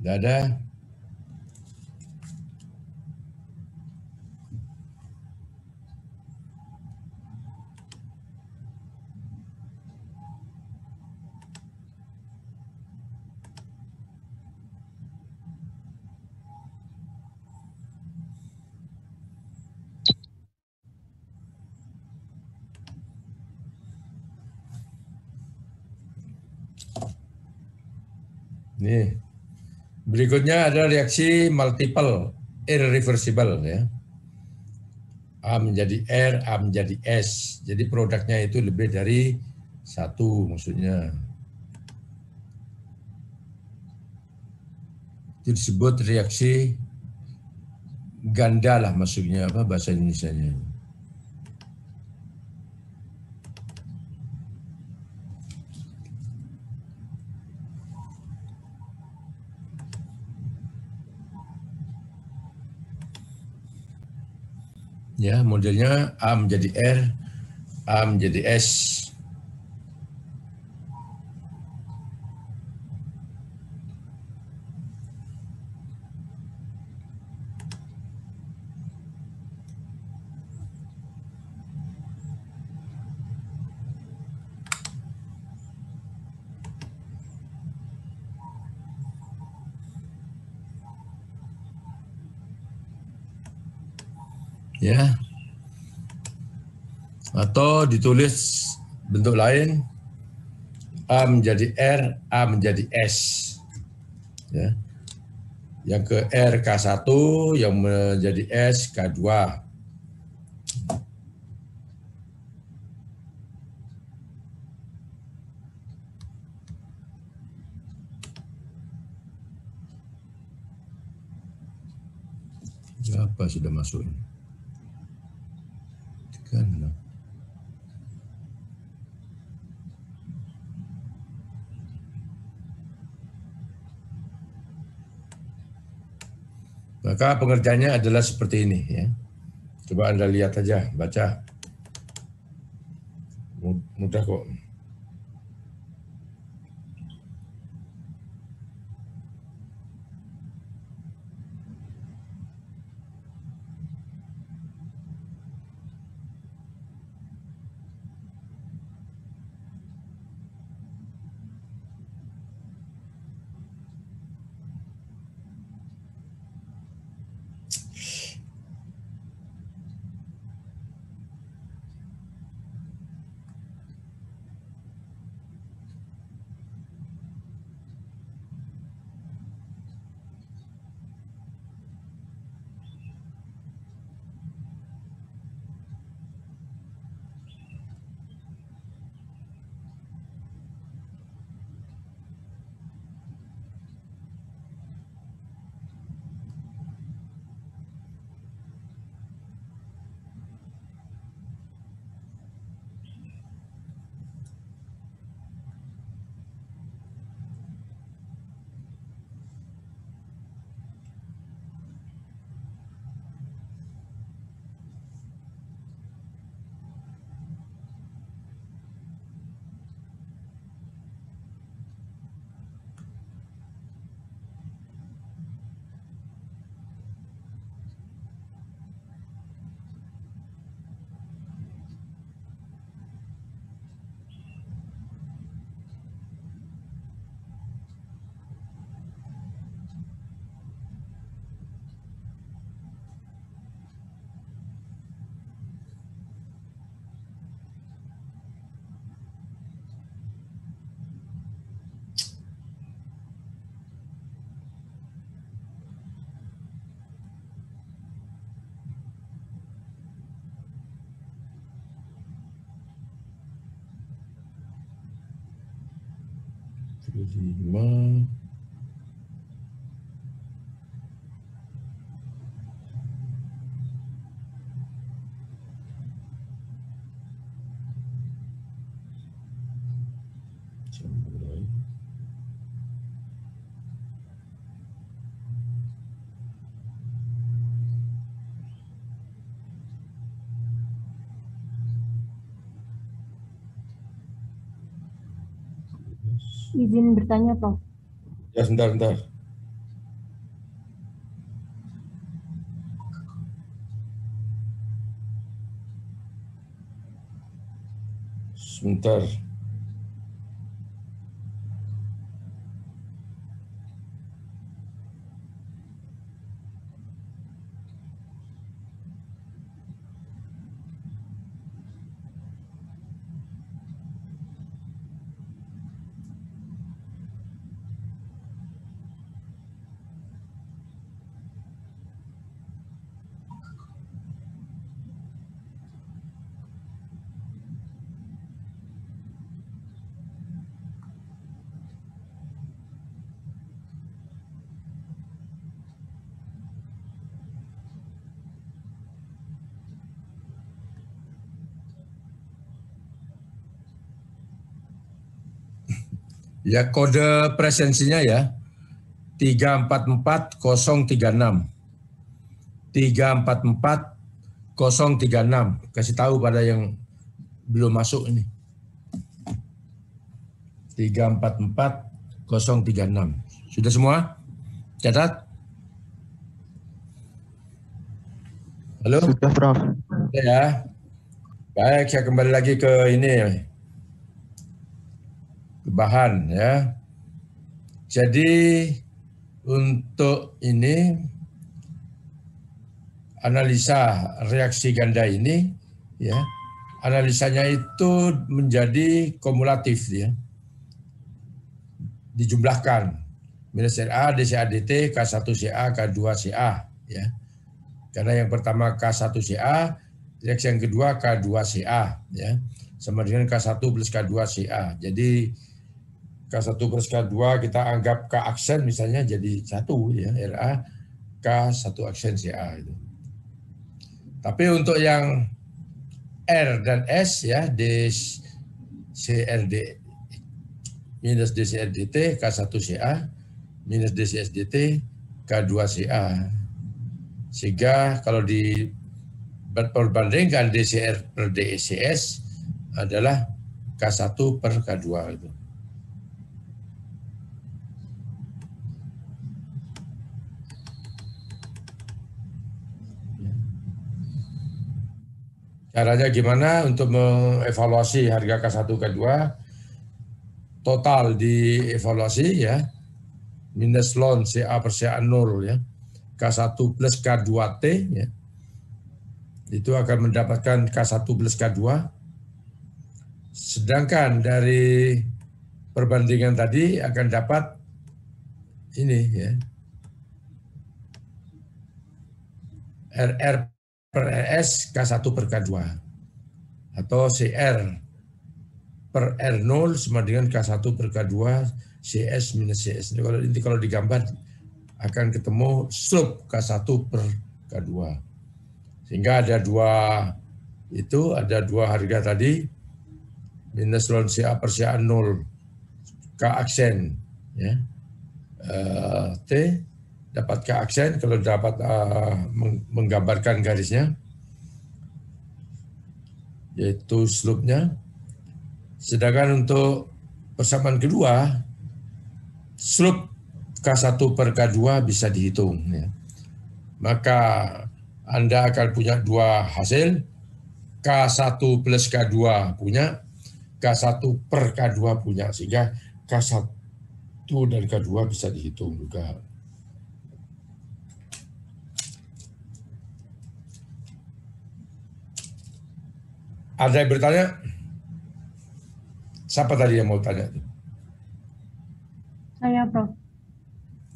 Tidak ada. Nih. Berikutnya ada reaksi multiple irreversible ya. A menjadi R, A menjadi S. Jadi produknya itu lebih dari satu maksudnya. Itu disebut reaksi ganda lah maksudnya apa bahasa Indonesianya. Ya, modelnya A menjadi R, A menjadi S. Ya. Atau ditulis bentuk lain, A menjadi R, A menjadi S. Ya. Yang ke R K1, yang menjadi S K2. Apa sudah masuk ini? Tekan. Maka pengerjaannya adalah seperti ini ya. Coba Anda lihat aja, baca. Mudah kok. Lima. Izin bertanya, Prof. Ya, sebentar. Sebentar. Ya, kode presensinya ya 344036. 344036. Kasih tahu pada yang belum masuk ini. 344036. Sudah semua? Catat? Halo? Sudah, Prof. Ya. Baik, saya kembali lagi ke ini. Ke bahan ya. Jadi untuk ini analisa reaksi ganda ini ya, analisanya itu menjadi kumulatif ya. Dijumlahkan minus RA, DCA, DT, K1CA, K2CA ya. Karena yang pertama K1CA, reaksi yang kedua K2CA ya. Sama dengan K1 plus K2CA. Jadi K1 plus K2 kita anggap K aksen misalnya jadi 1 ya, RA K1 aksen CA itu. Tapi untuk yang R dan S ya, DCRD minus DCRDT K1CA minus DCSDT K2CA. Sehingga kalau diperbandingkan DCR per DCS adalah K1 per K2 itu. Caranya gimana untuk mengevaluasi harga K1, K2? Total dievaluasi ya, minus ln CA per CA 0 ya, K1 plus K2T ya, itu akan mendapatkan K1 plus K2. Sedangkan dari perbandingan tadi akan dapat ini ya, RR per RS K1 per K2 atau CR per R0 sama dengan K1 per K2 CS minus CS. Ini kalau digambar akan ketemu slope K1 per K2. Sehingga ada dua harga tadi, minus ln CA per CA 0 K aksen ya, T dapat K aksen kalau dapat menggambarkan garisnya, yaitu slope-nya. Sedangkan untuk persamaan kedua, slope K1 per K2 bisa dihitung. Ya. Maka Anda akan punya dua hasil, K1 plus K2 punya, K1 per K2 punya, sehingga K1 dan K2 bisa dihitung juga. Ada yang bertanya? Siapa tadi yang mau tanya? Saya, Prof.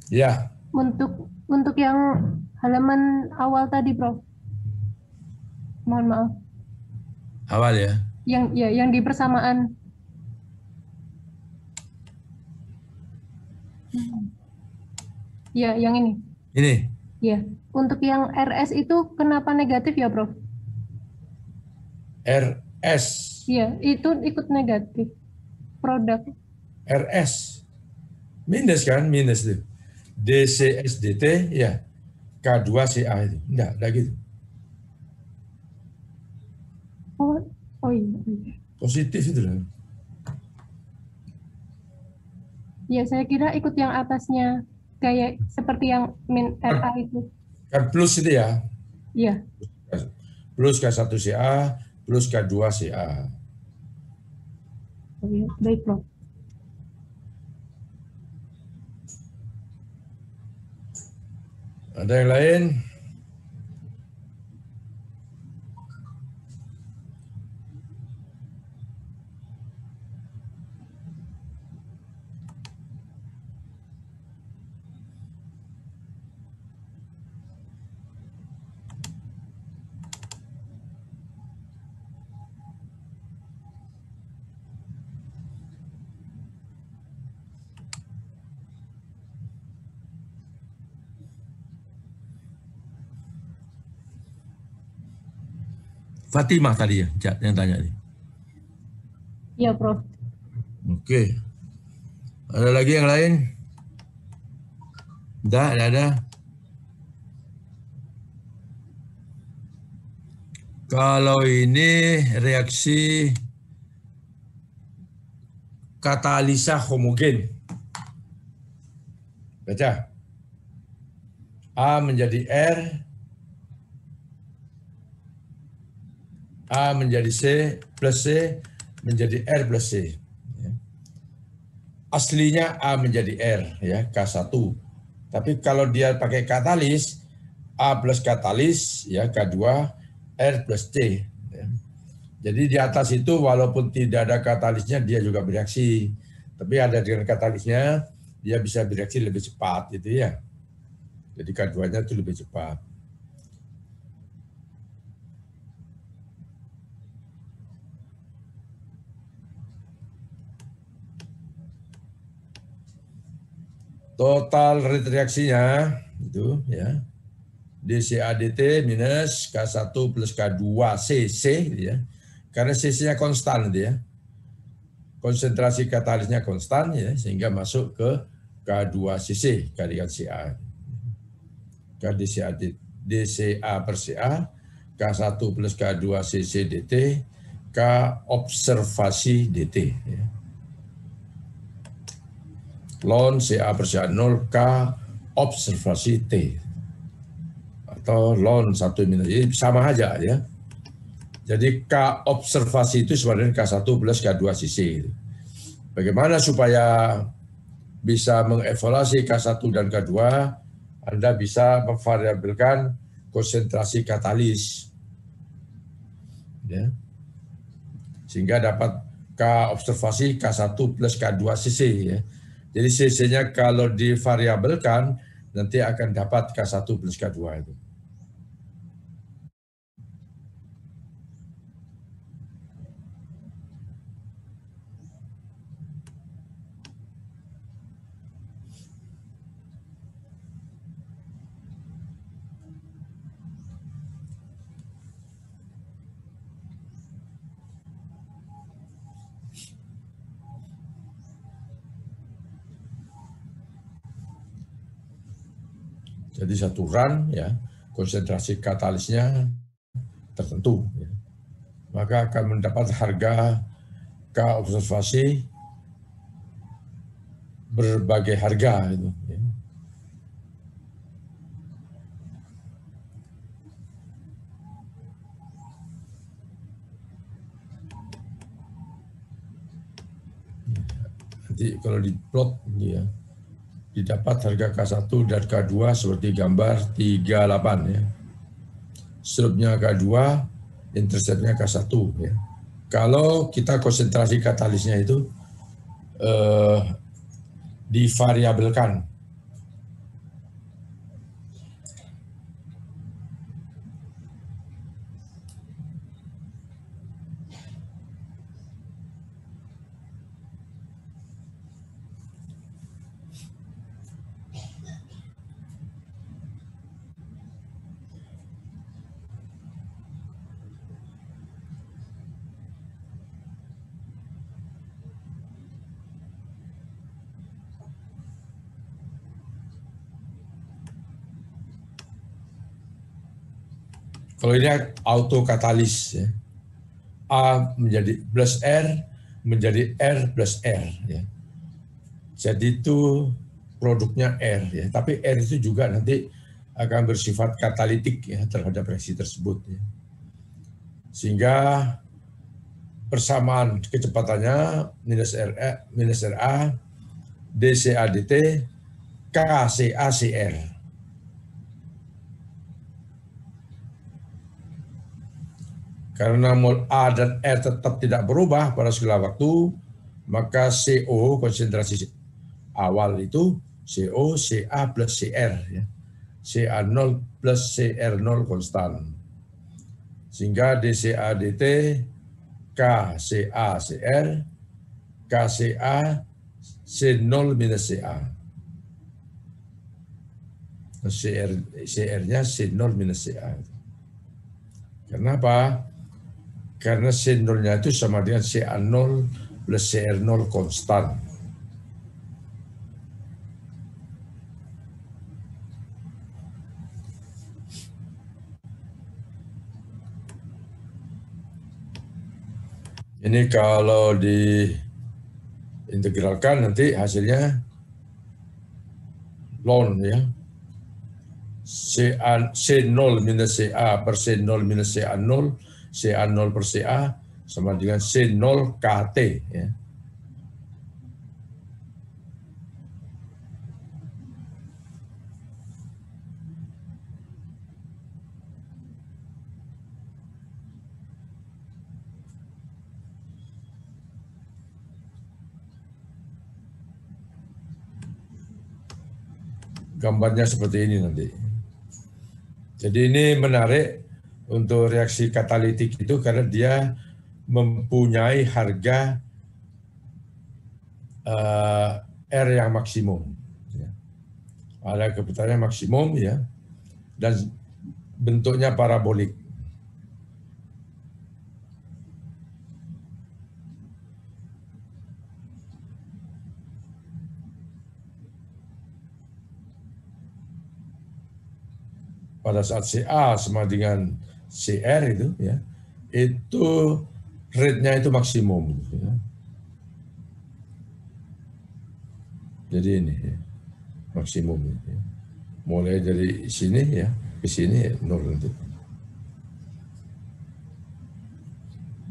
Ya. Untuk yang halaman awal tadi, Prof. Mohon maaf. Awal ya? Yang di persamaan. Ya, yang ini. Ini? Ya. Untuk yang RS itu kenapa negatif ya, Prof? RS. Iya, itu ikut negatif. Produk. RS. Minus kan? Minus itu. DCSDT, ya. K2CA itu. Enggak gitu. Oh iya. Positif itu lah. Ya, saya kira ikut yang atasnya. Kayak seperti yang min RA itu. Kan plus itu ya. Iya. Plus K1CA, plus K2CA. Oke, baik, Prof. Ada yang lain? Fatimah tadi ya, yang tanya nih. Iya, Prof. Oke. Ada lagi yang lain? Tidak ada. Kalau ini reaksi katalisa homogen. Baca. A menjadi R, A menjadi C, plus C, menjadi R plus C. Aslinya A menjadi R, ya, K1. Tapi kalau dia pakai katalis, A plus katalis, ya, K2, R plus C. Ya. Jadi di atas itu walaupun tidak ada katalisnya, dia juga bereaksi. Tapi ada dengan katalisnya, dia bisa bereaksi lebih cepat, gitu ya. Jadi K2-nya itu lebih cepat. Total rate reaksinya itu ya DCADT minus K1 plus K2CC ya. Karena CC-nya konstan gitu ya. Konsentrasi katalisnya konstan ya sehingga masuk ke K2CC kalikan CA. DCA per CA K1 plus K2CC DT K observasi DT ya. Ln CA per CA 0 K observasi T atau ln 1 minus, jadi sama aja ya. Jadi K observasi itu sebenarnya K1 plus K2 CC. Bagaimana supaya bisa mengevaluasi K1 dan K2? Anda bisa memvariabelkan konsentrasi katalis. Ya. Sehingga dapat K observasi K1 plus K2 CC ya. Jadi CC-nya kalau divariabelkan nanti akan dapat K1 plus K2 itu. Jadi satu run ya konsentrasi katalisnya tertentu, ya. Maka akan mendapat harga K observasi berbagai harga itu. Ya. Nanti kalau diplot ya didapat harga K1 dan K2 seperti gambar 38 ya. Slope-nya K2, intercept-nya K1 ya. Kalau kita konsentrasi katalisnya itu divariabelkan. Kalau ini auto katalis ya. A menjadi plus R menjadi R plus R ya. Jadi itu produknya R ya. Tapi R itu juga nanti akan bersifat katalitik ya terhadap reaksi tersebut ya. Sehingga persamaan kecepatannya minus RA, dCA dt, KCA CR. Karena mol A dan R tetap tidak berubah pada segala waktu, maka CO, konsentrasi awal itu CO, Ca plus Cr. Ya. Ca0 plus Cr0 konstan. Sehingga dCA dt, KCA Cr, KCA C0 minus Ca. CR-nya C0 minus Ca. Kenapa? Karena C0-nya itu sama dengan Ca0 plus Cr0 konstan. Ini kalau diintegralkan nanti hasilnya ln ya. C0 minus Ca per C0 minus Ca0, Ca0 per Ca sama dengan C0 KT ya. Gambarnya seperti ini nanti. Jadi ini menarik untuk reaksi katalitik itu karena dia mempunyai harga R yang maksimum. Ada kecepatan maksimum ya, dan bentuknya parabolik. Pada saat CA sama dengan CR itu ya, itu rate-nya itu maksimum. Ya. Jadi ini ya, maksimum. Ya. Mulai dari sini ya ke sini ya, 0 nanti.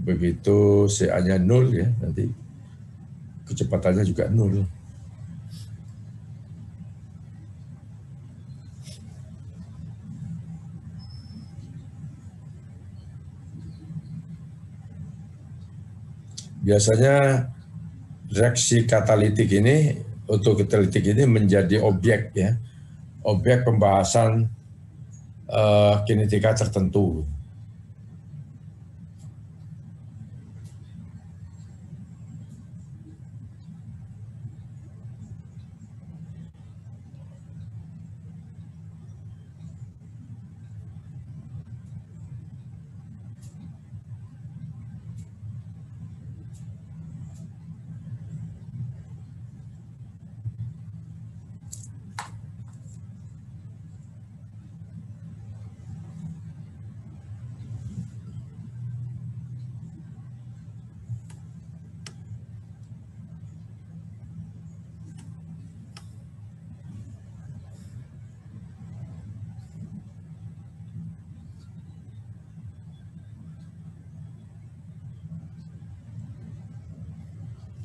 Begitu CA-nya 0 ya, nanti kecepatannya juga 0. Biasanya reaksi katalitik ini, untuk katalitik ini menjadi objek ya, objek pembahasan kinetika tertentu.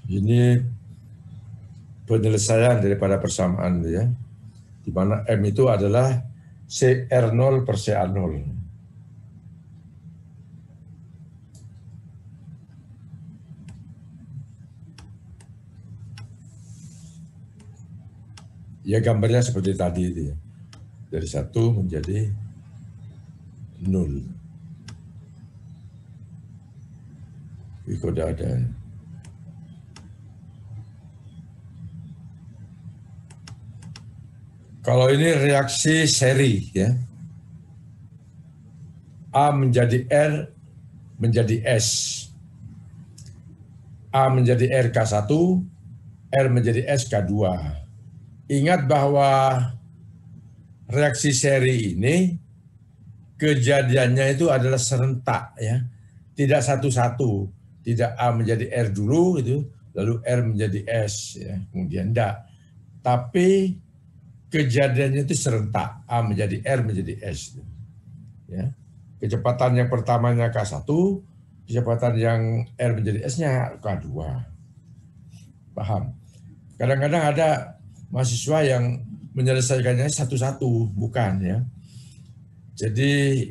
Ini penyelesaian daripada persamaan ya, di mana M itu adalah CR0 per CA0. Ya gambarnya seperti tadi itu ya, dari 1 menjadi 0. Ini kode ada. Kalau ini reaksi seri ya, A menjadi R menjadi S, A menjadi RK1, R menjadi SK2. Ingat bahwa reaksi seri ini kejadiannya itu adalah serentak ya, tidak satu-satu, tidak A menjadi R dulu itu, lalu R menjadi S ya, kemudian enggak, tapi kejadiannya itu serentak, A menjadi R menjadi S. Ya. Kecepatan yang pertamanya K1, kecepatan yang R menjadi S-nya K2. Paham? Kadang-kadang ada mahasiswa yang menyelesaikannya satu-satu, bukan ya. Jadi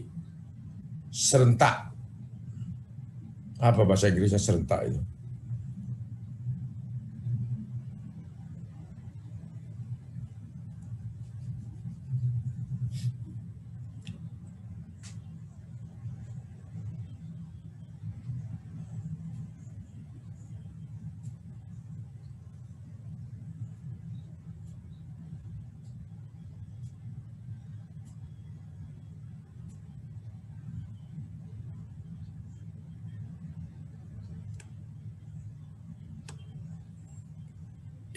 serentak. Apa bahasa Inggrisnya serentak itu?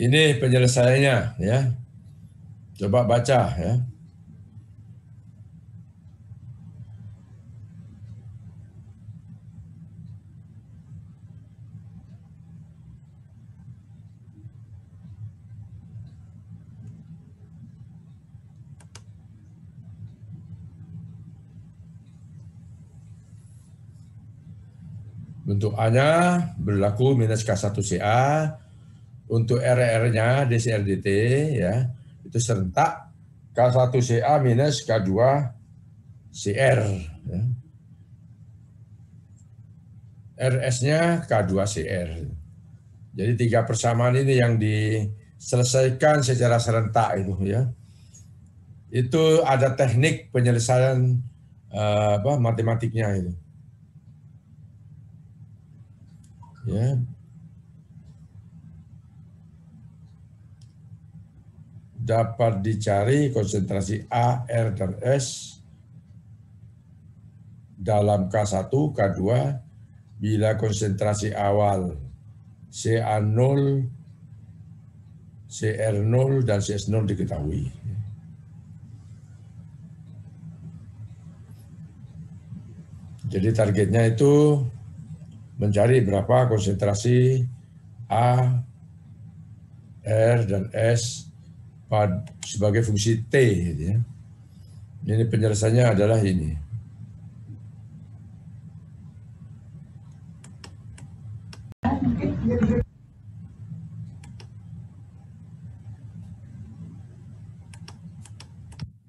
Ini penyelesaiannya ya. Coba baca ya. Untuk A-nya berlaku minus K1CA, untuk RR-nya DCRDT ya, itu serentak K1CA minus K2CR. Ya. RS-nya K2CR. Jadi 3 persamaan ini yang diselesaikan secara serentak itu ya. Itu ada teknik penyelesaian matematiknya itu. Ya, dapat dicari konsentrasi A, R, dan S dalam K1, K2 bila konsentrasi awal CA0, CR0, dan CS0 diketahui. Jadi targetnya itu mencari berapa konsentrasi A, R, dan S sebagai fungsi T. Gitu ya. Ini penjelasannya adalah ini.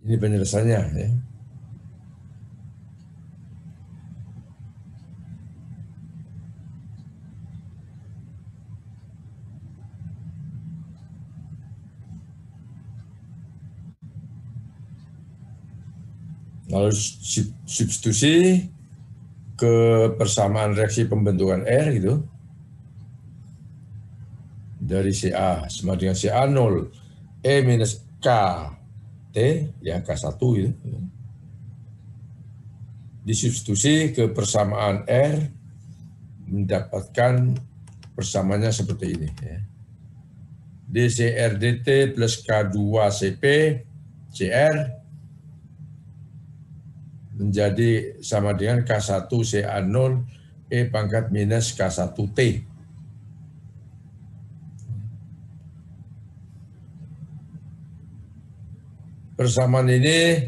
Ini penjelasannya. Ya. Lalu substitusi ke persamaan reaksi pembentukan R gitu. Dari CA sama dengan CA0 E minus K T ya K1 itu. Disubstitusi ke persamaan R mendapatkan persamaannya seperti ini ya. DCRDT plus K2CP CR menjadi sama dengan K1CA0 E pangkat minus K1T. Persamaan ini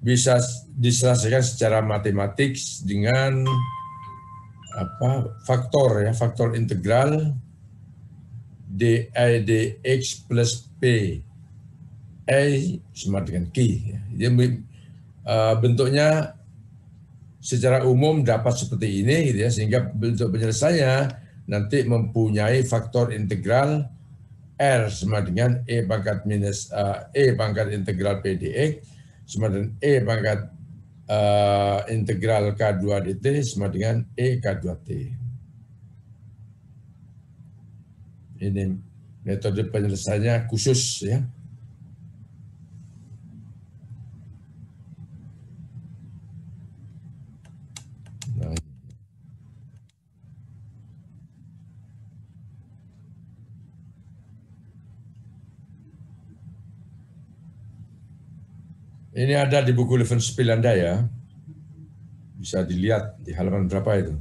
bisa diselesaikan secara matematik dengan faktor ya, faktor integral dx plus p sama dengan q. Jadi, bentuknya secara umum dapat seperti ini gitu ya, sehingga bentuk penyelesaiannya nanti mempunyai faktor integral R sama dengan E pangkat minus E pangkat integral P dx sama dengan E pangkat integral K2 dt sama dengan E K2T. Ini metode penyelesaiannya khusus ya. Nah, ini ada di buku Levenspiel Anda ya. Bisa dilihat di halaman berapa itu.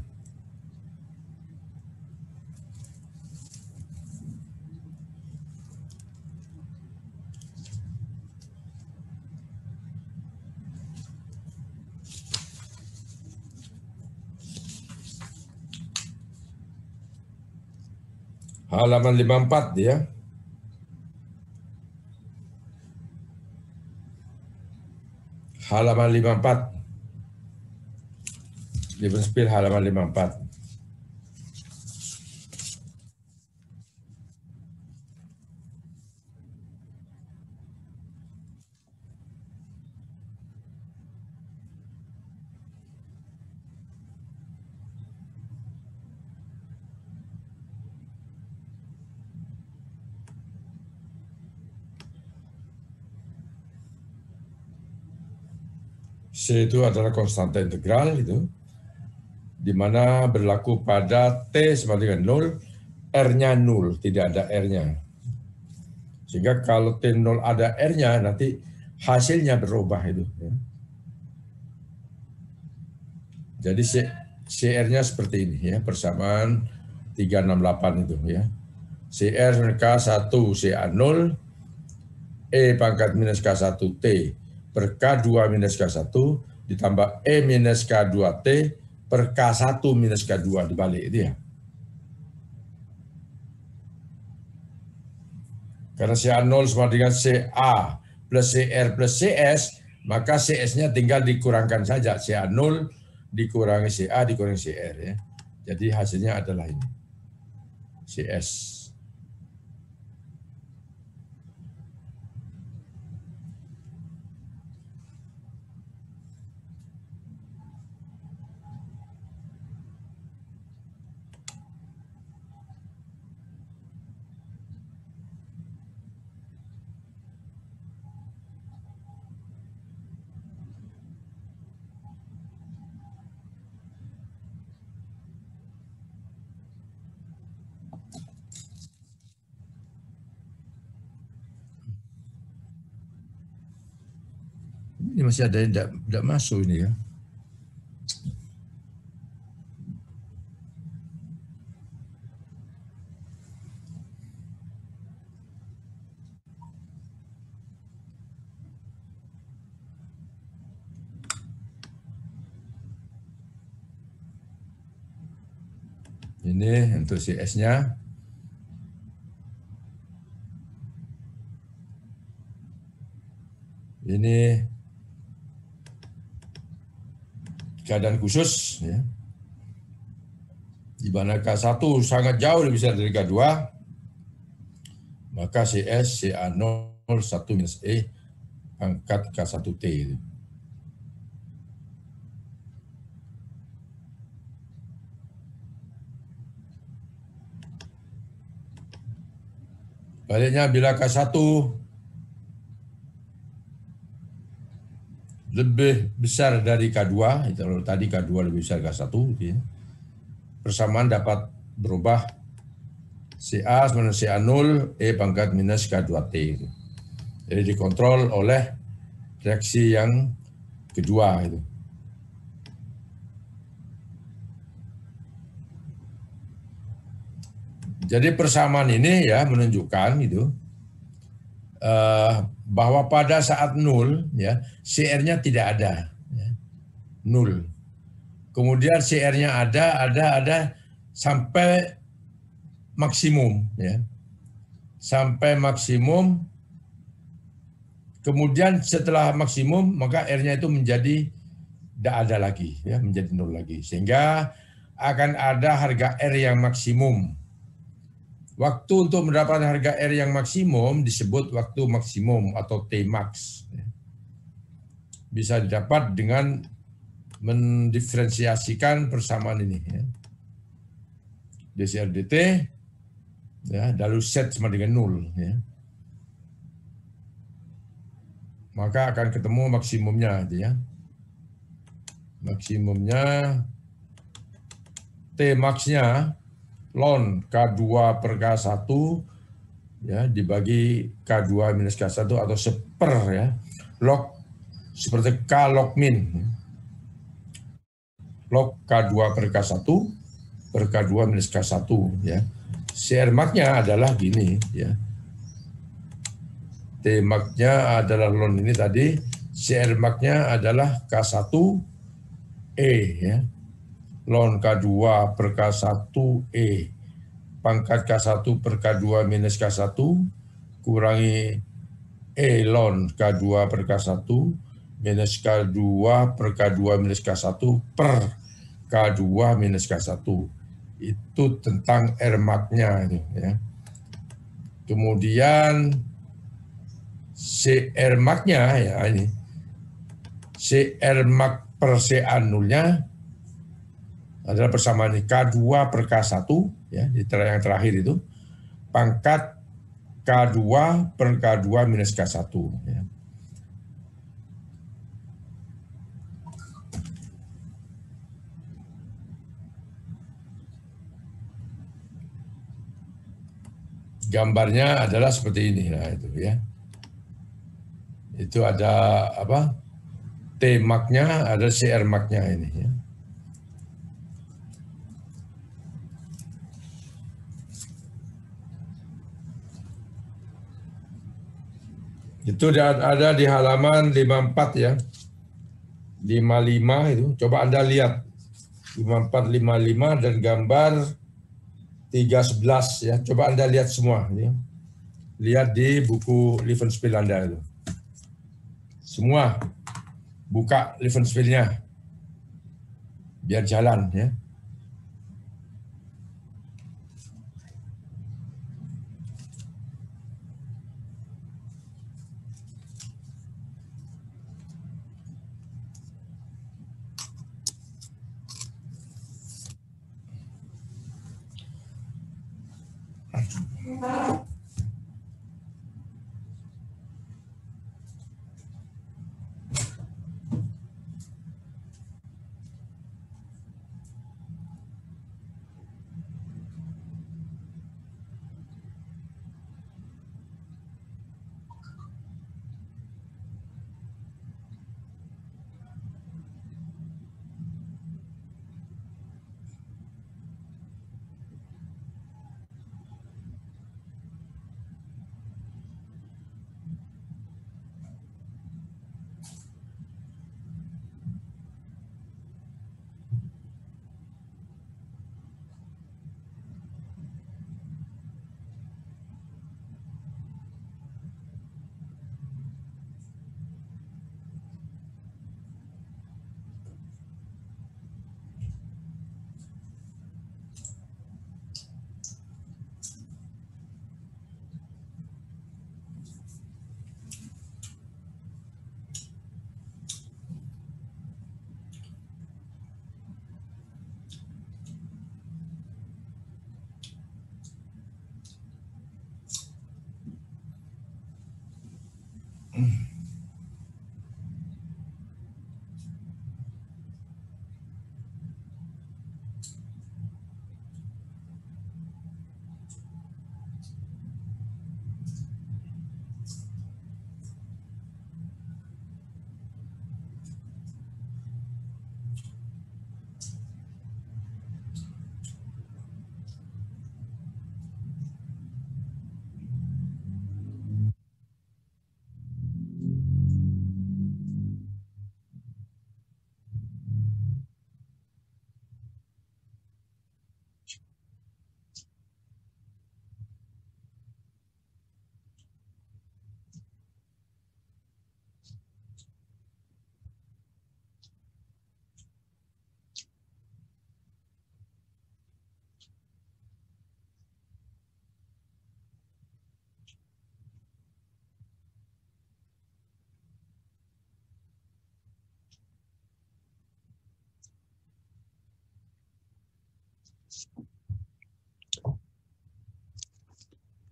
Halaman 54 ya. Halaman 54. Lebensspiel halaman 54. C itu adalah konstanta integral itu, di mana berlaku pada T sama dengan 0, R-nya 0, tidak ada R-nya. Sehingga kalau T0 ada R-nya, nanti hasilnya berubah itu. Ya. Jadi CR-nya seperti ini ya, persamaan 368 itu ya. CR K1 CA0, E pangkat minus K1T per K2 minus K1 ditambah E minus K2T per K1 minus K2 dibalik itu ya. Karena CA0 sama dengan CA plus CR plus CS, maka CS-nya tinggal dikurangkan saja. CA0 dikurangi CA dikurangi CR ya. Jadi hasilnya adalah ini. CS. Ini masih ada yang tidak masuk ini ya. Ini untuk CS-nya. Ini keadaan khusus ya. Di mana K1 sangat jauh lebih besar dari K2, maka CS CA0 1 minus E pangkat K1T itu. Baliknya bila K1 lebih besar dari K2, kalau tadi K2 lebih besar K1, ya, persamaan dapat berubah CA sama CA0 E pangkat minus K2T. Jadi dikontrol oleh reaksi yang kedua itu. Jadi persamaan ini ya menunjukkan itu bahwa pada saat 0 ya CR-nya tidak ada ya, 0. Kemudian CR-nya ada sampai maksimum ya. Sampai maksimum. Kemudian setelah maksimum maka R-nya itu menjadi tidak ada lagi ya, menjadi 0 lagi. Sehingga akan ada harga R yang maksimum. Waktu untuk mendapatkan harga R yang maksimum disebut waktu maksimum atau Tmax. Bisa didapat dengan mendiferensiasikan persamaan ini. dCr/dt ya, lalu set sama dengan 0. Ya. Maka akan ketemu maksimumnya. Ya. Maksimumnya Tmax-nya ln K2 per K1 ya, dibagi K2 minus K1 atau seper ya, log seperti K log min. Log K2 per K1 per K2 minus K1 ya. CR max-nya adalah gini ya. T max-nya adalah ln ini tadi, CR max-nya adalah K1 E ya. Ln K2 per K1 E pangkat K1 per K2 minus K1 kurangi E ln K2 per K1 minus K2 per K2 minus K1 per K2 minus K1. Itu tentang Rmax-nya itu ya. Kemudian Rmax-nya ya ini. Rmax per CA0-nya adalah persamaan K2 per K1 ya, yang terakhir itu pangkat K2 per K2 minus K1 ya. Gambarnya adalah seperti ini, nah itu ya. Itu ada apa? T-max-nya, ada CR-max-nya ini ya. Itu ada di halaman 54 ya. 55 itu. Coba Anda lihat 54, 55 dan gambar 311 ya. Coba Anda lihat semua ya. Lihat di buku Livenspiel Anda itu. Semua buka Livenspiel-nya. Biar jalan ya.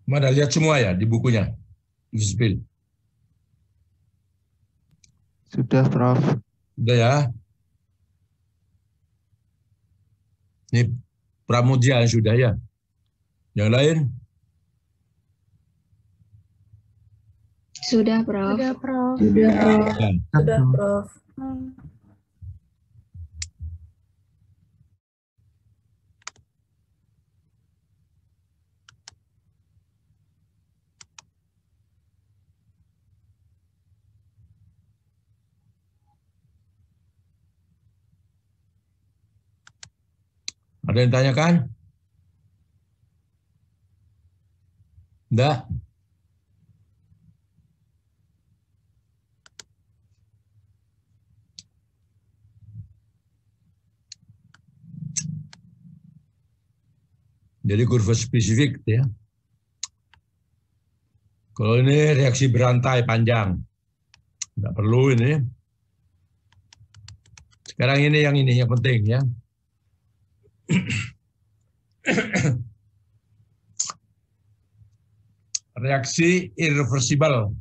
Mana lihat semua ya di bukunya? Livenspiel. Sudah, Prof. Udah ya. Ini Pramudia yang sudah ya. Yang lain? Sudah, Prof. Sudah, Prof. Sudah, Prof. Ya. Sudah, Prof. Ada yang tanyakan? Enggak. Jadi kurva spesifik ya. Kalau ini reaksi berantai panjang, nggak perlu ini. Sekarang ini yang penting ya. Reaksi irreversible.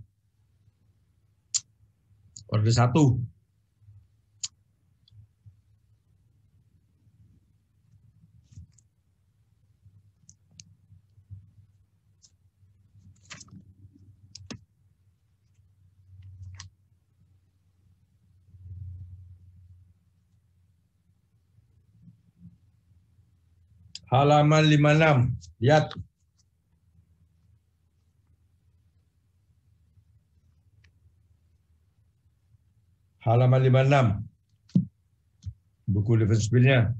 Orde 1. Halaman 56. Lihat. Halaman 56. Buku defensifnya.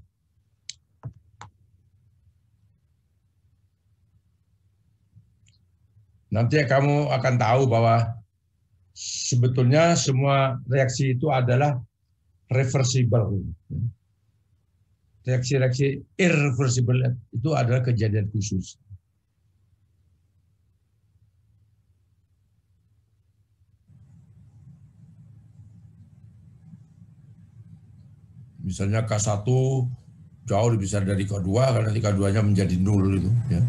Nanti kamu akan tahu bahwa sebetulnya semua reaksi itu adalah reversible. Reaksi-reaksi irreversible itu adalah kejadian khusus. Misalnya K1 jauh lebih besar dari K2 karena nanti K2-nya menjadi 0 itu ya.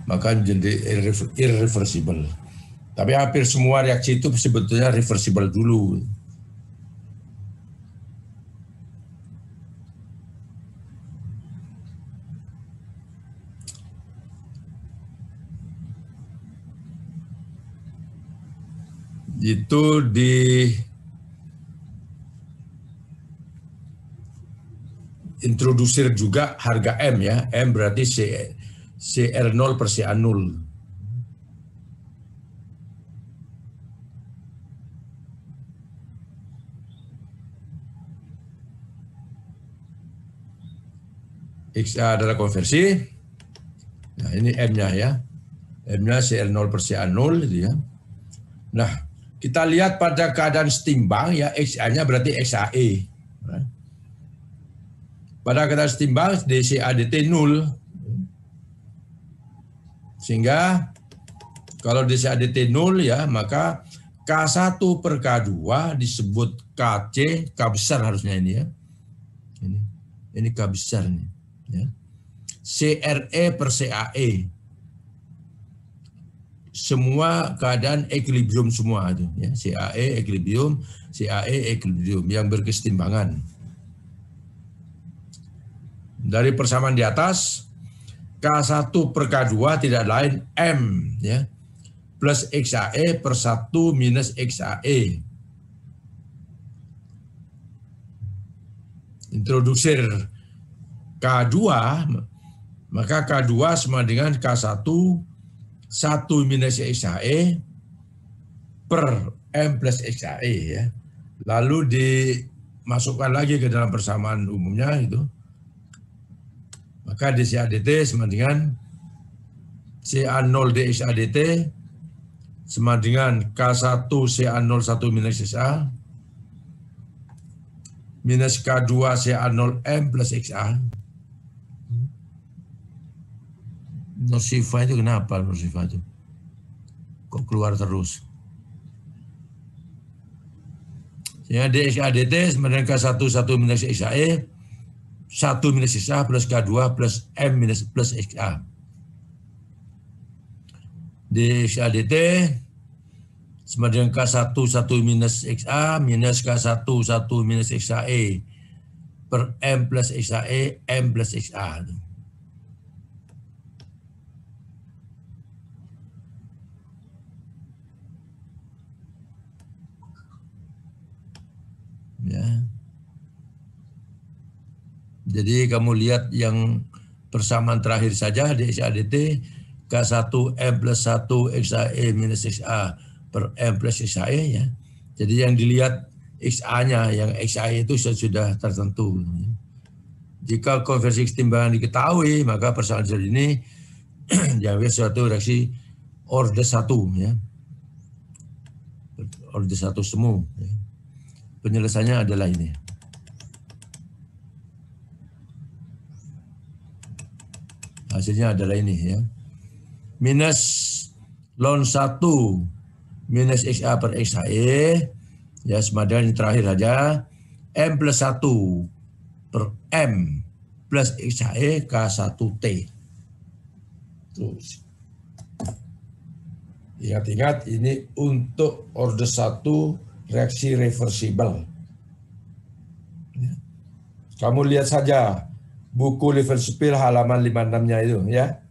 Maka menjadi irreversible. Tapi hampir semua reaksi itu sebetulnya reversible dulu. Itu di introdusir juga harga M ya. M berarti CR0 per CA0. XA adalah konversi. Nah, ini M-nya ya. M-nya CR0 per CA0 gitu ya. Nah, kita lihat pada keadaan setimbang ya, XA-nya berarti XAE. Pada keadaan setimbang DCA-DT 0. Sehingga kalau DCA-DT 0 ya, maka K1 per K2 disebut KC, K besar harusnya ini ya. Ini K besar nih. Ya. CRE per CAE. Semua keadaan equilibrium semua itu ya. CAE equilibrium, CAE equilibrium yang berkesetimbangan. Dari persamaan di atas, K1 per K2 tidak lain M ya, plus XAE per 1 minus XAE. Introdusir K2, maka K2 sama dengan K1 1 minus XAE per M plus XAE ya. Lalu dimasukkan lagi ke dalam persamaan umumnya itu. Maka DCA-DT sama dengan CA0 DXA-DT sama dengan K1 CA0 1 minus XA minus K2 CA0 M plus XA. Nosifa itu kenapa nosifa itu? Kok keluar terus? Ya DXA-DT sama dengan K1 1 minus XAE 1 minus XA plus K2 plus M minus plus XA. DXA-DT sama dengan K1 1 minus XA minus K1 1 minus XAE per M plus XAE M plus XA. Ya. Jadi kamu lihat yang persamaan terakhir saja DXA-DT K1 M plus 1 XAE minus XA per M plus XAE ya. Jadi yang dilihat XA-nya, yang XAE itu sudah tertentu. Jika konversi kesetimbangan diketahui, maka persamaan ini diambil suatu reaksi orde 1 ya. Orde 1 semu ya. Penyelesaiannya adalah ini. Hasilnya adalah ini ya. Minus ln 1 minus XA per XAE ya, sama dengan yang terakhir saja M plus 1 per M plus XAE K1T. Terus ingat-ingat ini untuk orde 1 reaksi reversibel. Kamu lihat saja buku Liverspiel halaman 56-nya itu ya.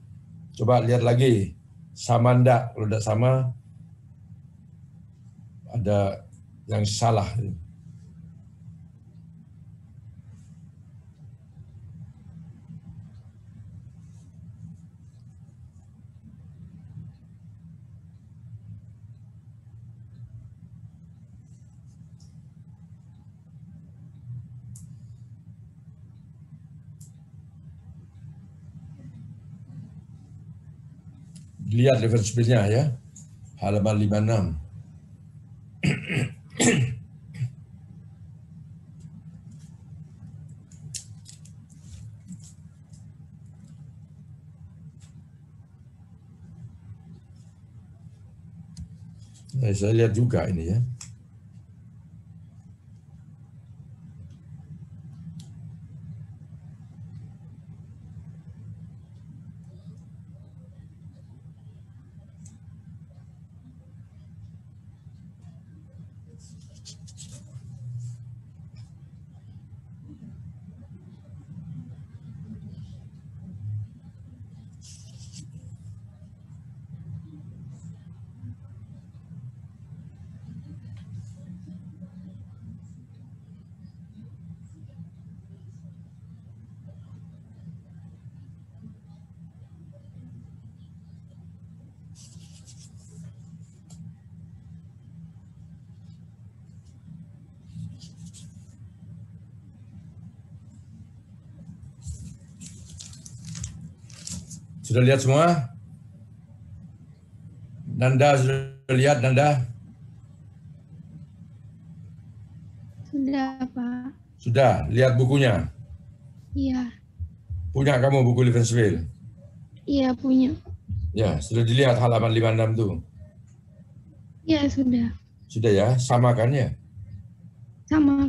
Coba lihat lagi, sama enggak? Kalau enggak sama, ada yang salah. Lihat Liverspielnya ya, halaman 56. Nah, saya lihat juga ini ya. Sudah lihat semua? Nanda sudah lihat, Nanda? Sudah, Pak. Sudah, lihat bukunya? Iya. Punya kamu buku Liverspiel? Iya, punya. Ya, sudah dilihat halaman 56 tuh? Iya, sudah. Sudah ya, sama kan ya? Sama.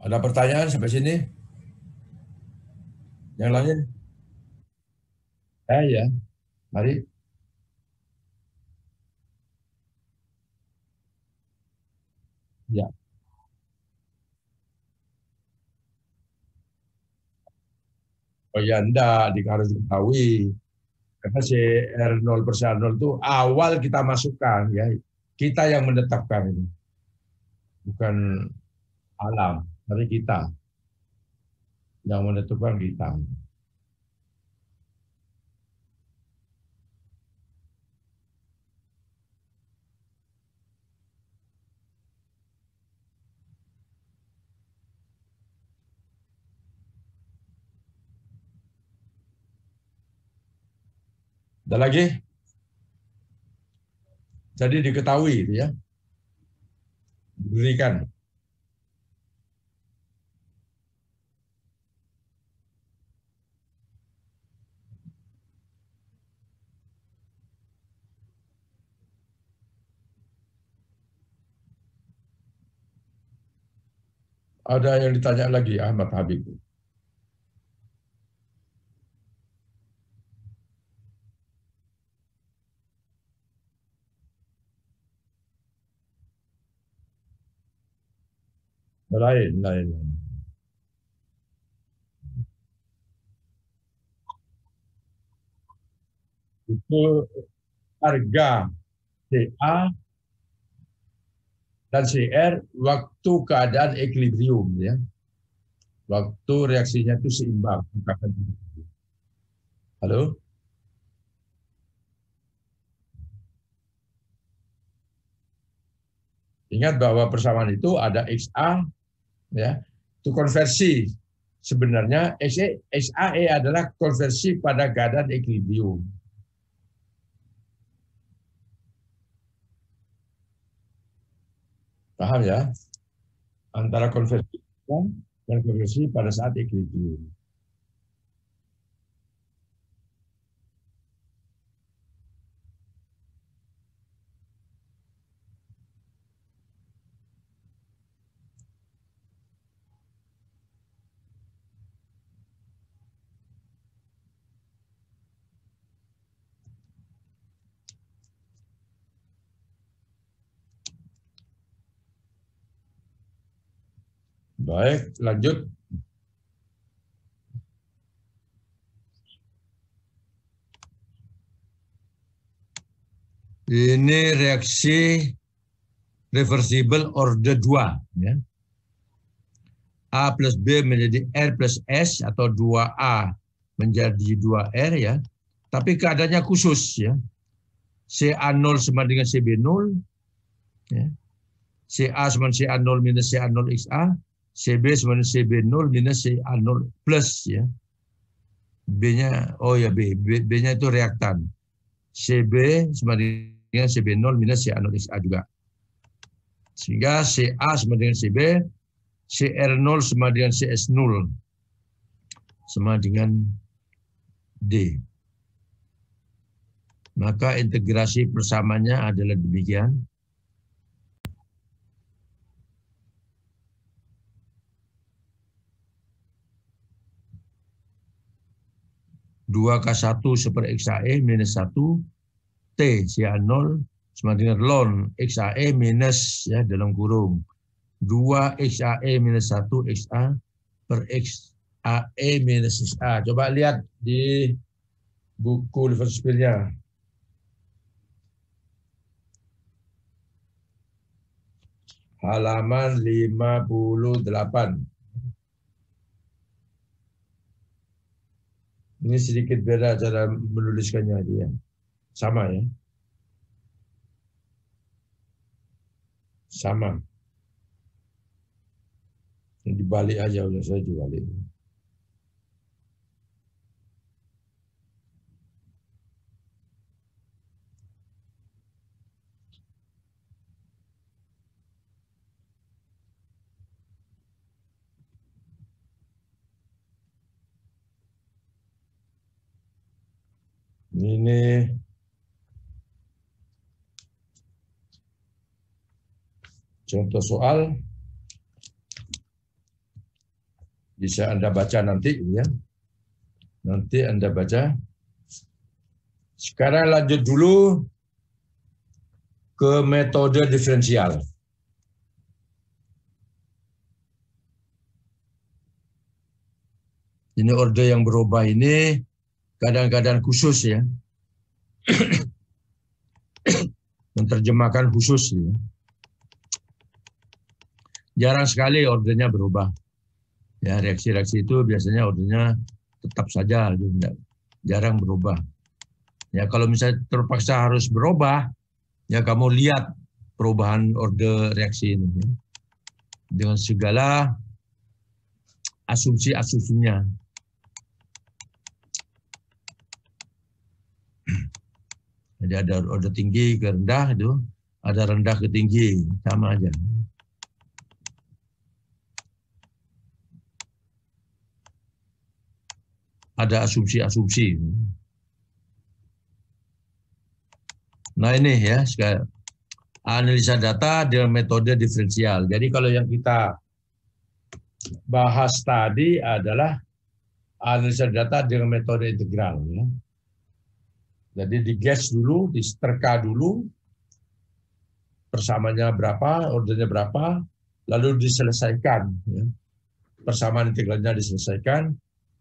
Ada pertanyaan sampai sini? Yang lain? Ya, mari. Ya. Oh ya, enggak, harus diketahui. Karena si R0 per R0 itu awal kita masukkan, ya. Kita yang menetapkan ini. Bukan alam, tapi kita. Yang menentukan kita. Ada lagi? Jadi diketahui itu ya. Diberikan. Ada yang ditanya lagi, Ahmad Habib. Lain. Itu harga CA dan CR waktu keadaan equilibrium ya. Waktu reaksinya itu seimbang. Halo? Ingat bahwa persamaan itu ada XA, ya, itu konversi. Sebenarnya XAE adalah konversi pada keadaan equilibrium. Paham ya? Antara konversi dan konversi pada saat equilibrium. Baik, lanjut. Ini reaksi reversible order 2. Ya. A plus B menjadi R plus S atau 2A menjadi 2R ya. Tapi keadaannya khusus ya. CA0 sama dengan CB0. Ya. CA sama dengan CA0 minus CA0 XA. CB sama dengan CB0 minus CA0 plus ya. B-nya, oh ya B-nya itu reaktan. CB sama dengan CB0 minus CA0 XA juga. Sehingga CA sama dengan CB, CR0 sama dengan CS0 sama dengan D. Maka integrasi persamanya adalah demikian. Dua K1 super XAE minus 1 T CA0 sama dengan ln XAE minus ya dalam kurung 2 XAE minus 1 XA per XAE minus XA. Coba lihat di buku Liverpool-nya. Halaman 58. Ini sedikit beda cara menuliskannya dia. Sama ya. Sama. Dibalik aja udah saya dibalik. Ini contoh soal bisa Anda baca nanti ya. Nanti Anda baca. Sekarang lanjut dulu ke metode diferensial. Ini order yang berubah ini kadang-kadang khusus ya. Menerjemahkan khusus ya. Jarang sekali ordernya berubah. Ya, reaksi-reaksi itu biasanya ordernya tetap saja, jarang berubah. Ya, kalau misalnya terpaksa harus berubah, ya kamu lihat perubahan order reaksi ini ya. Dengan segala asumsi-asumsinya. Jadi ada order tinggi ke rendah itu, ada rendah ke tinggi, sama aja. Ada asumsi-asumsi. Nah ini ya, sekarang analisa data dengan metode diferensial. Jadi kalau yang kita bahas tadi adalah analisa data dengan metode integral. Ya. Jadi diges dulu, disetrika dulu, persamanya berapa, ordernya berapa, lalu diselesaikan. Ya. Persamaan integralnya diselesaikan,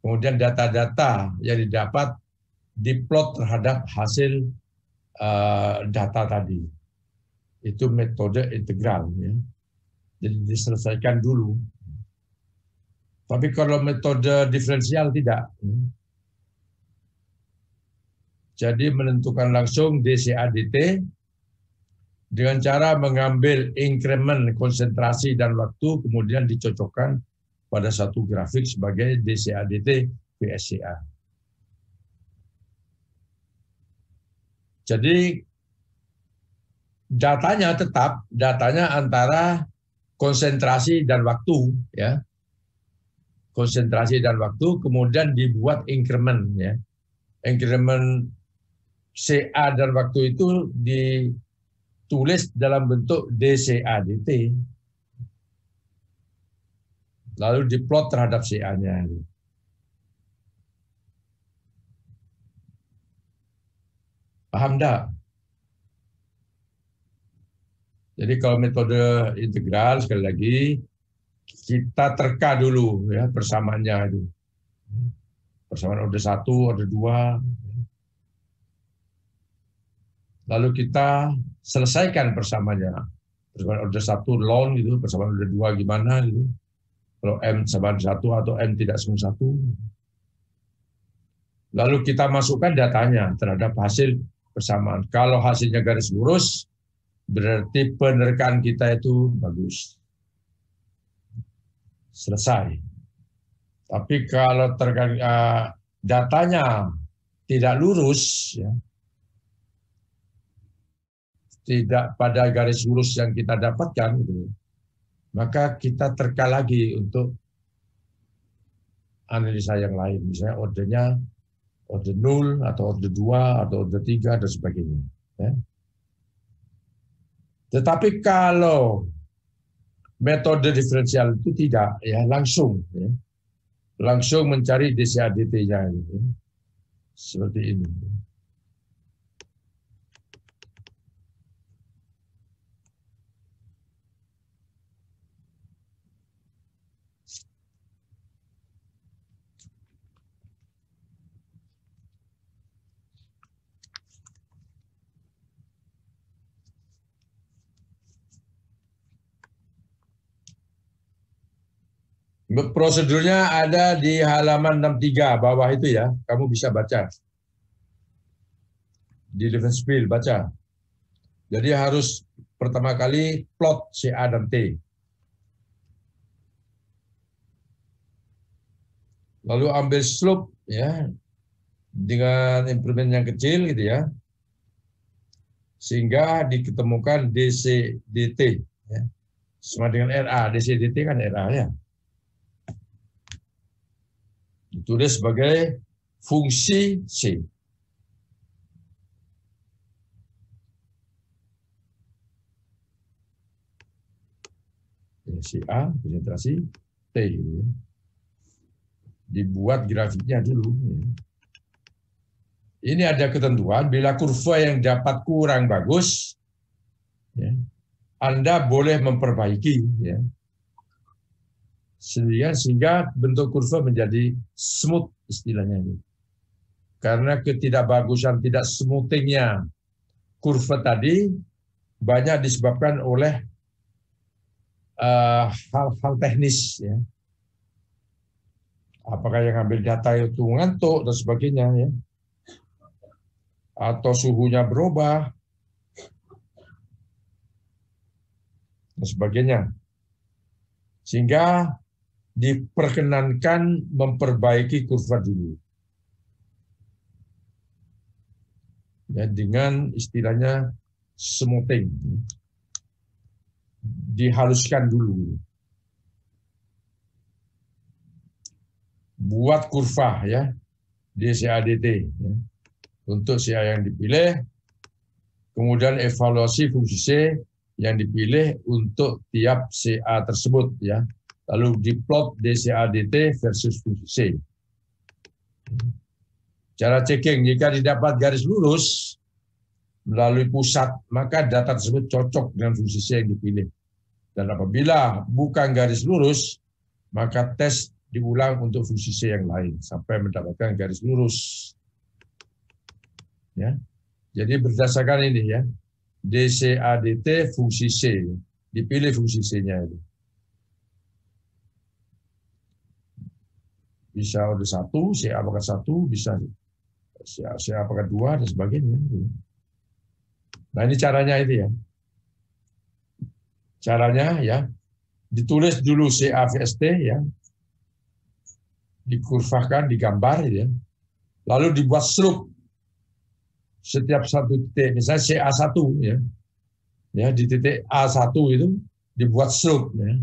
kemudian data-data yang didapat diplot terhadap hasil data tadi. Itu metode integral. Ya. Jadi diselesaikan dulu. Tapi kalau metode diferensial tidak. Ya. Jadi menentukan langsung DCA DT dengan cara mengambil increment konsentrasi dan waktu, kemudian dicocokkan pada satu grafik sebagai DCA-DT VSCA. Jadi datanya tetap, datanya antara konsentrasi dan waktu, ya. Konsentrasi dan waktu, kemudian dibuat increment, ya. Increment CA dan waktu itu ditulis dalam bentuk DCA-DT. Lalu diplot terhadap CA-nya. Paham enggak? Jadi kalau metode integral, sekali lagi, kita terka dulu ya persamaannya itu. Persamaan order 1, order 2. Lalu kita selesaikan persamaannya. Persamaan order 1 ln gitu, persamaan order 2 gimana gitu. Kalau M sama 1 atau M tidak sama 1. Lalu kita masukkan datanya terhadap hasil persamaan. Kalau hasilnya garis lurus, berarti penerkaan kita itu bagus. Selesai. Tapi kalau datanya tidak lurus, ya, tidak pada garis lurus yang kita dapatkan, gitu, maka kita terka lagi untuk analisa yang lain. Misalnya ordernya order 0, atau order 2, atau order 3, dan sebagainya. Ya. Tetapi kalau metode diferensial itu tidak, ya langsung, ya, langsung mencari DCA-DT-nya, ya. Seperti ini. Prosedurnya ada di halaman 63 bawah itu ya, kamu bisa baca. Di Levenspiel, baca. Jadi harus pertama kali plot CA dan T. Lalu ambil slope ya dengan increment yang kecil gitu ya. Sehingga diketemukan DC DT ya. Sama dengan RA, DC DT kan RA ya. Ditulis sebagai fungsi C. Si A, konsentrasi T. Ya. Dibuat grafiknya dulu. Ya. Ini ada ketentuan, bila kurva yang dapat kurang bagus, ya, Anda boleh memperbaiki. Ya. Sehingga bentuk kurva menjadi smooth istilahnya ini. Karena ketidakbagusan, tidak smoothingnya kurva tadi banyak disebabkan oleh hal-hal teknis. Ya. Apakah yang ambil data itu ngantuk dan sebagainya. Ya. Atau suhunya berubah dan sebagainya. Sehingga diperkenankan memperbaiki kurva dulu. Ya, dengan istilahnya smoothing. Dihaluskan dulu. Buat kurva ya, DCA-DT. Ya. Untuk CA yang dipilih, kemudian evaluasi fungsi C yang dipilih untuk tiap CA tersebut. Ya. Lalu diplot DCA-DT versus fungsi C. Cara checking, jika didapat garis lurus melalui pusat, maka data tersebut cocok dengan fungsi C yang dipilih. Dan apabila bukan garis lurus, maka tes diulang untuk fungsi C yang lain sampai mendapatkan garis lurus. Ya. Jadi berdasarkan ini ya, DCA-DT fungsi C, dipilih fungsi C-nya itu. Bisa order 1, CA pangkat 1, bisa CA pangkat 2, dan sebagainya. Nah ini caranya itu ya. Caranya ya, ditulis dulu CA-VST ya, dikurvakan, digambar ya, lalu dibuat slope setiap satu titik, misalnya CA1 ya di titik A1 itu dibuat slope ya.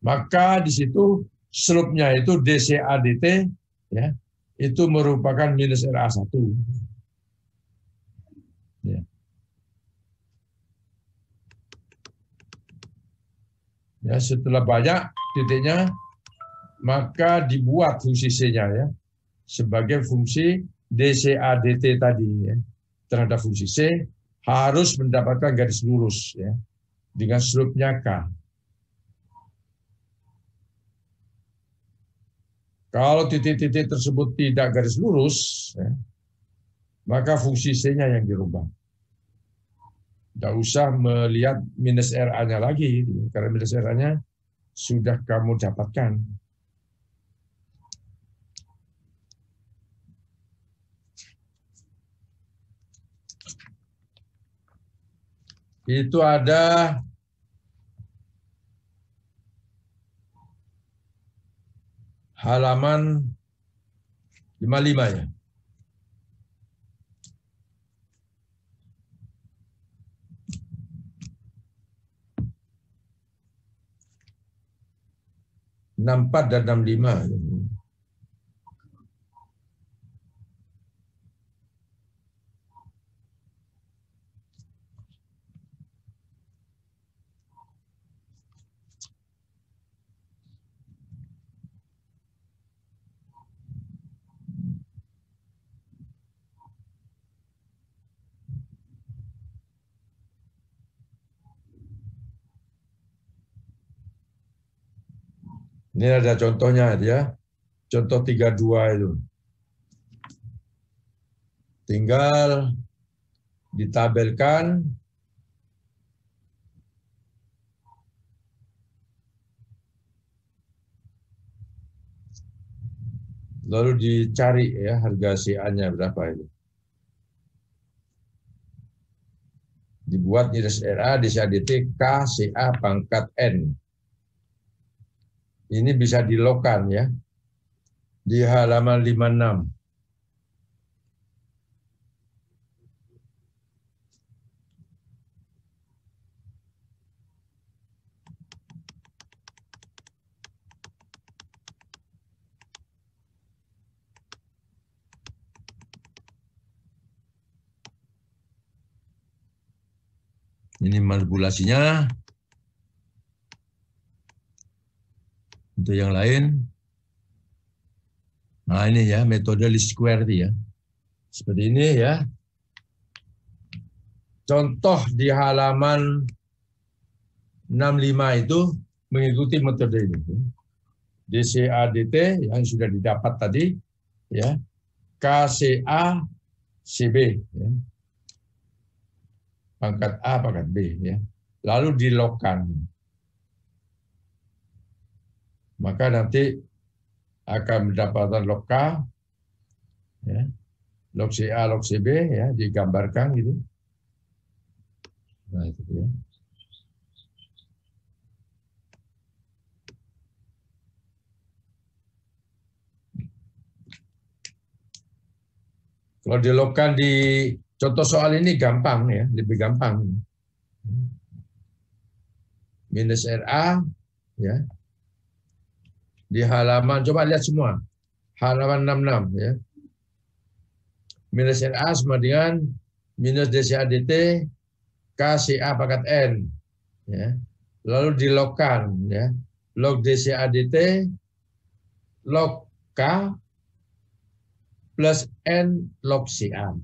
Maka di situ slope-nya itu DCA-DT ya, itu merupakan minus RA1. Ya. Ya, setelah banyak titiknya, maka dibuat fungsi C-nya ya, sebagai fungsi DCA-DT tadi ya. Terhadap fungsi C harus mendapatkan garis lurus ya, dengan slope-nya K. Kalau titik-titik tersebut tidak garis lurus, ya, maka fungsi C-nya yang dirubah. Tidak usah melihat minus RA-nya lagi, karena minus RA-nya sudah kamu dapatkan. Itu ada halaman 55 ya. Enam 64 dan 65. Ini ada contohnya ya. Contoh 32 itu. Tinggal ditabelkan lalu dicari ya harga CA-nya berapa itu. Dibuat minus RA, DCA-DT, K, CA pangkat N. Ini bisa dilogkan ya. Di halaman 56. Ini manipulasinya. Untuk yang lain, nah ini ya metode least square ya, seperti ini ya. Contoh di halaman 65 itu mengikuti metode ini. DCA-DT yang sudah didapat tadi, ya, KCA-CB, ya. Pangkat A, pangkat B, ya. Lalu dilogkan. Maka nanti akan mendapatkan log K, ya, log CA, log CB, ya, digambarkan gitu. Nah, itu ya. Kalau dilogkan di contoh soal ini gampang ya, lebih gampang. Minus RA, ya. Di halaman, coba lihat semua. Halaman 66 ya. Minus RA sama dengan minus DCA-DT KCA pangkat N. Ya. Lalu dilogkan ya. Log DCA-DT log K plus N log CA.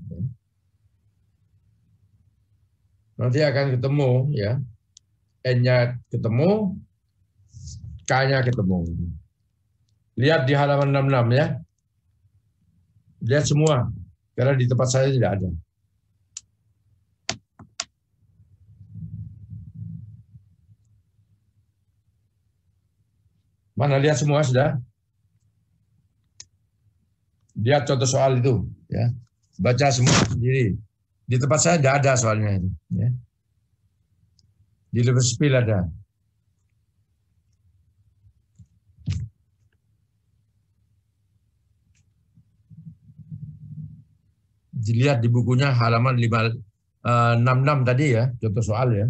Nanti akan ketemu ya. N-nya ketemu, K-nya ketemu. Lihat di halaman 66 ya. Lihat semua. Karena di tempat saya tidak ada. Mana lihat semua sudah? Lihat contoh soal itu. Ya. Baca semua sendiri. Di tempat saya tidak ada soalnya itu. Ya. Di level spill ada. Dilihat di bukunya halaman 66 tadi ya, contoh soal ya.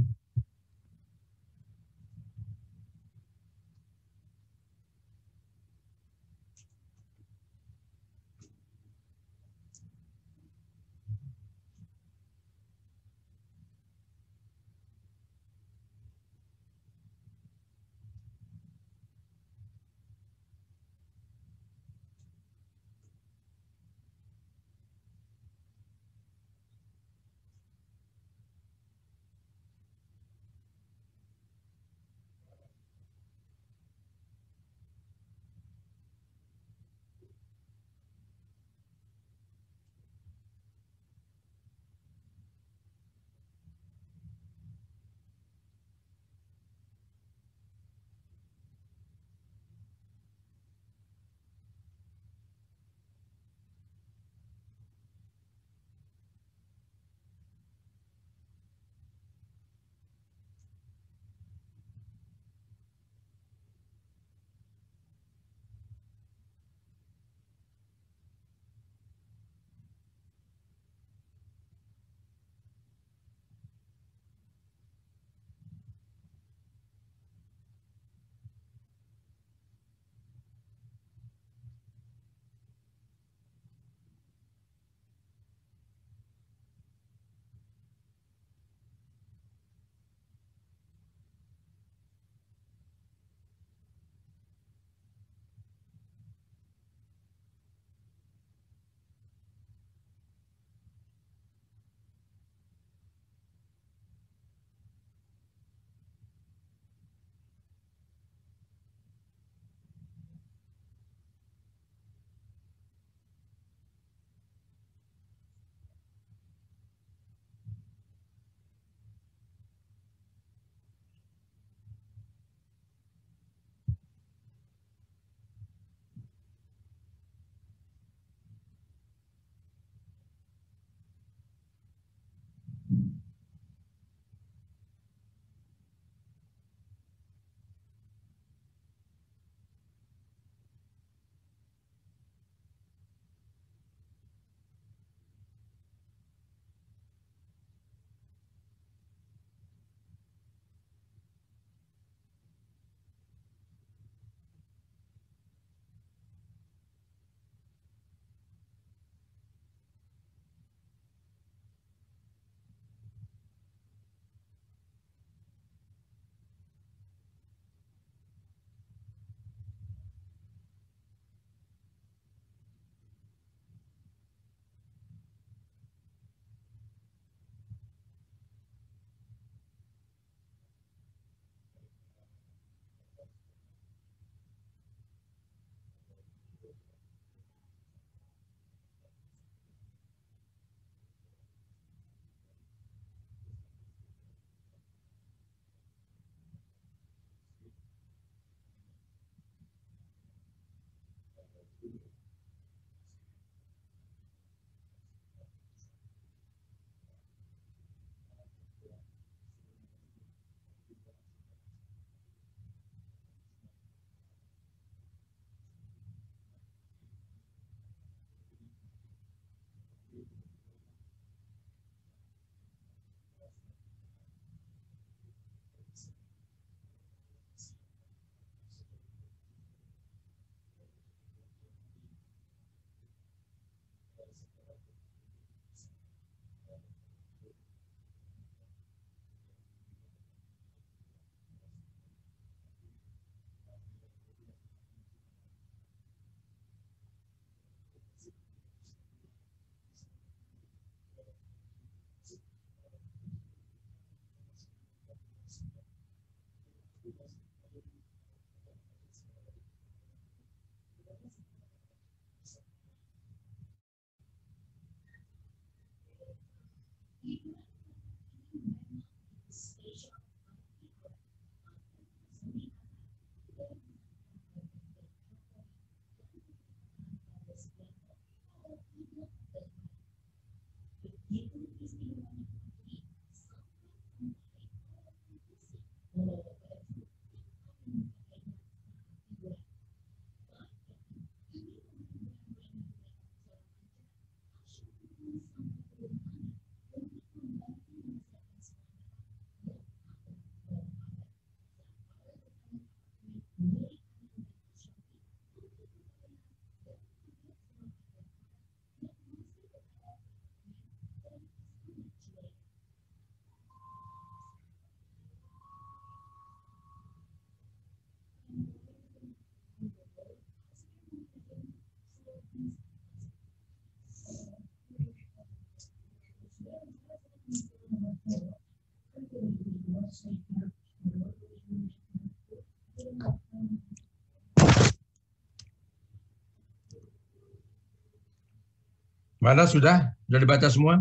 Mana sudah? Sudah dibaca semua?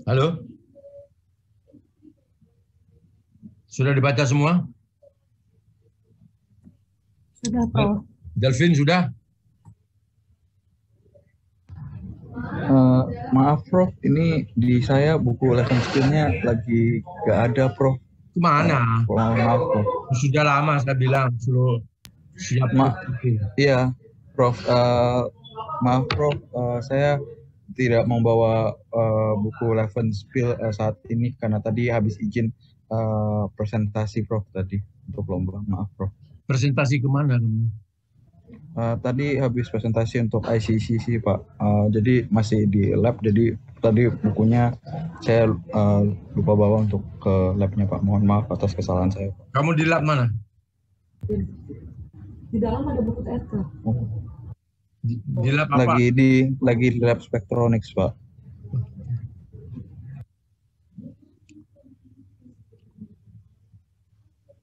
Halo? Sudah dibaca semua? Sudah, Prof. Delvin sudah? Maaf Prof, ini di saya buku lesson skill-nya lagi gak ada Prof. Kemana? Maaf Prof. Sudah lama saya bilang suruh siap. Iya Prof, maaf Prof, saya tidak membawa buku lesson skill saat ini karena tadi habis izin presentasi Prof tadi untuk lomba. Maaf Prof. Presentasi kemana kamu? Tadi habis presentasi untuk ICCC Pak, jadi masih di lab, jadi tadi bukunya saya lupa bawa untuk ke labnya Pak. Mohon maaf atas kesalahan saya. Kamu di lab mana? Di dalam ada buku TSK. Di lab apa? Lagi di lab Spectronics Pak.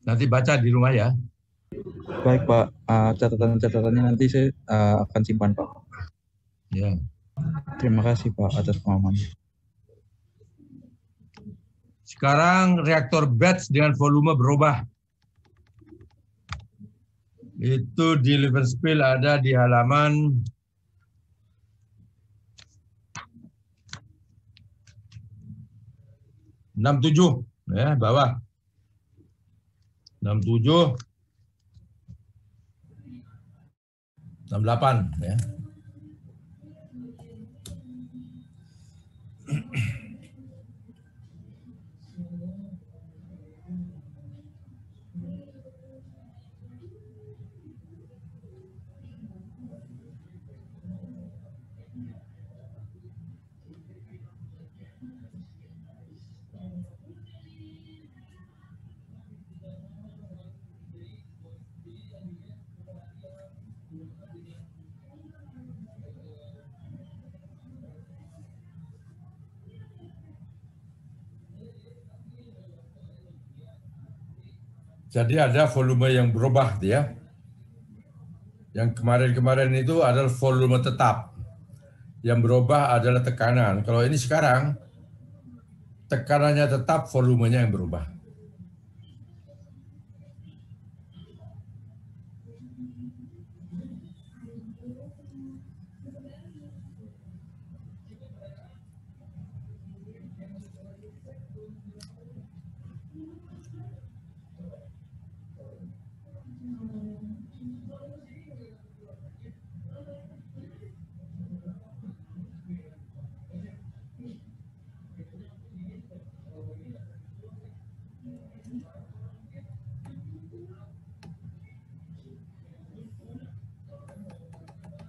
Nanti baca di rumah ya. Baik Pak, catatan-catatannya nanti saya akan simpan Pak. Ya. Terima kasih Pak atas pemahamannya. Sekarang reaktor batch dengan volume berubah. Itu di Levenspiel ada di halaman 67 ya, bawah. 67 68 ya. Jadi ada volume yang berubah ya. Yang kemarin-kemarin itu adalah volume tetap. Yang berubah adalah tekanan. Kalau ini sekarang tekanannya tetap, volumenya yang berubah.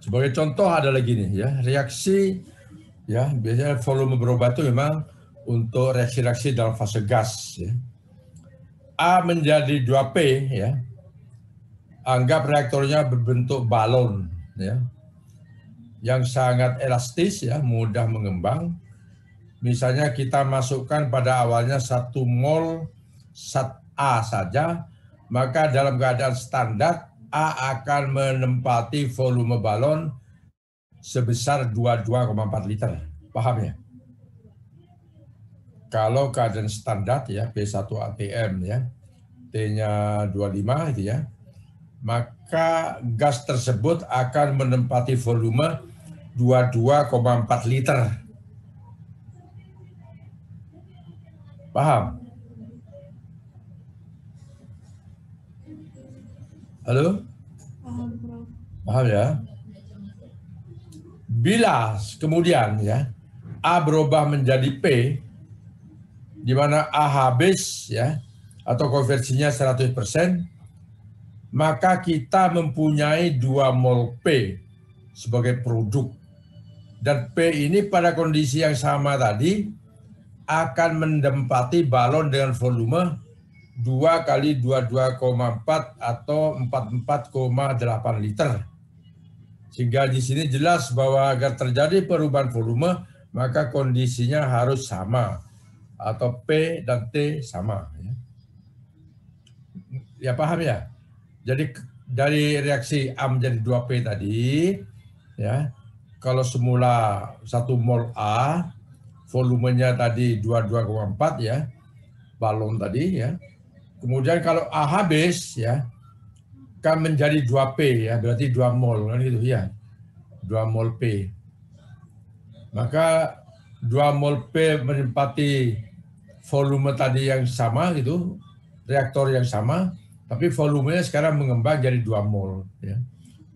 Sebagai contoh ada lagi nih ya, reaksi ya, biasanya volume berubah itu memang untuk reaksi-reaksi dalam fase gas ya. A menjadi 2P ya. Anggap reaktornya berbentuk balon ya. Yang sangat elastis ya, mudah mengembang. Misalnya kita masukkan pada awalnya 1 mol zat A saja, maka dalam keadaan standar A akan menempati volume balon sebesar 22,4 liter. Paham ya? Kalau keadaan standar ya, P1 ATM ya, T-nya 25 itu ya, maka gas tersebut akan menempati volume 22,4 liter. Paham? Halo? Paham ya? Bila kemudian ya A berubah menjadi P, di mana A habis ya, atau konversinya 100%, maka kita mempunyai 2 mol P sebagai produk. Dan P ini pada kondisi yang sama tadi akan menempati balon dengan volume 2 kali 22,4 atau 44,8 liter. Sehingga di sini jelas bahwa agar terjadi perubahan volume, maka kondisinya harus sama. Atau P dan T sama. Ya paham ya? Jadi dari reaksi A menjadi 2P tadi, ya, kalau semula 1 mol A, volumenya tadi 22,4 ya, balon tadi ya. Kemudian kalau A habis ya, kan menjadi 2P ya, berarti 2 mol kan gitu ya. 2 mol P. Maka 2 mol P menempati volume tadi yang sama gitu, reaktor yang sama, tapi volumenya sekarang mengembang jadi 2 mol. Ya.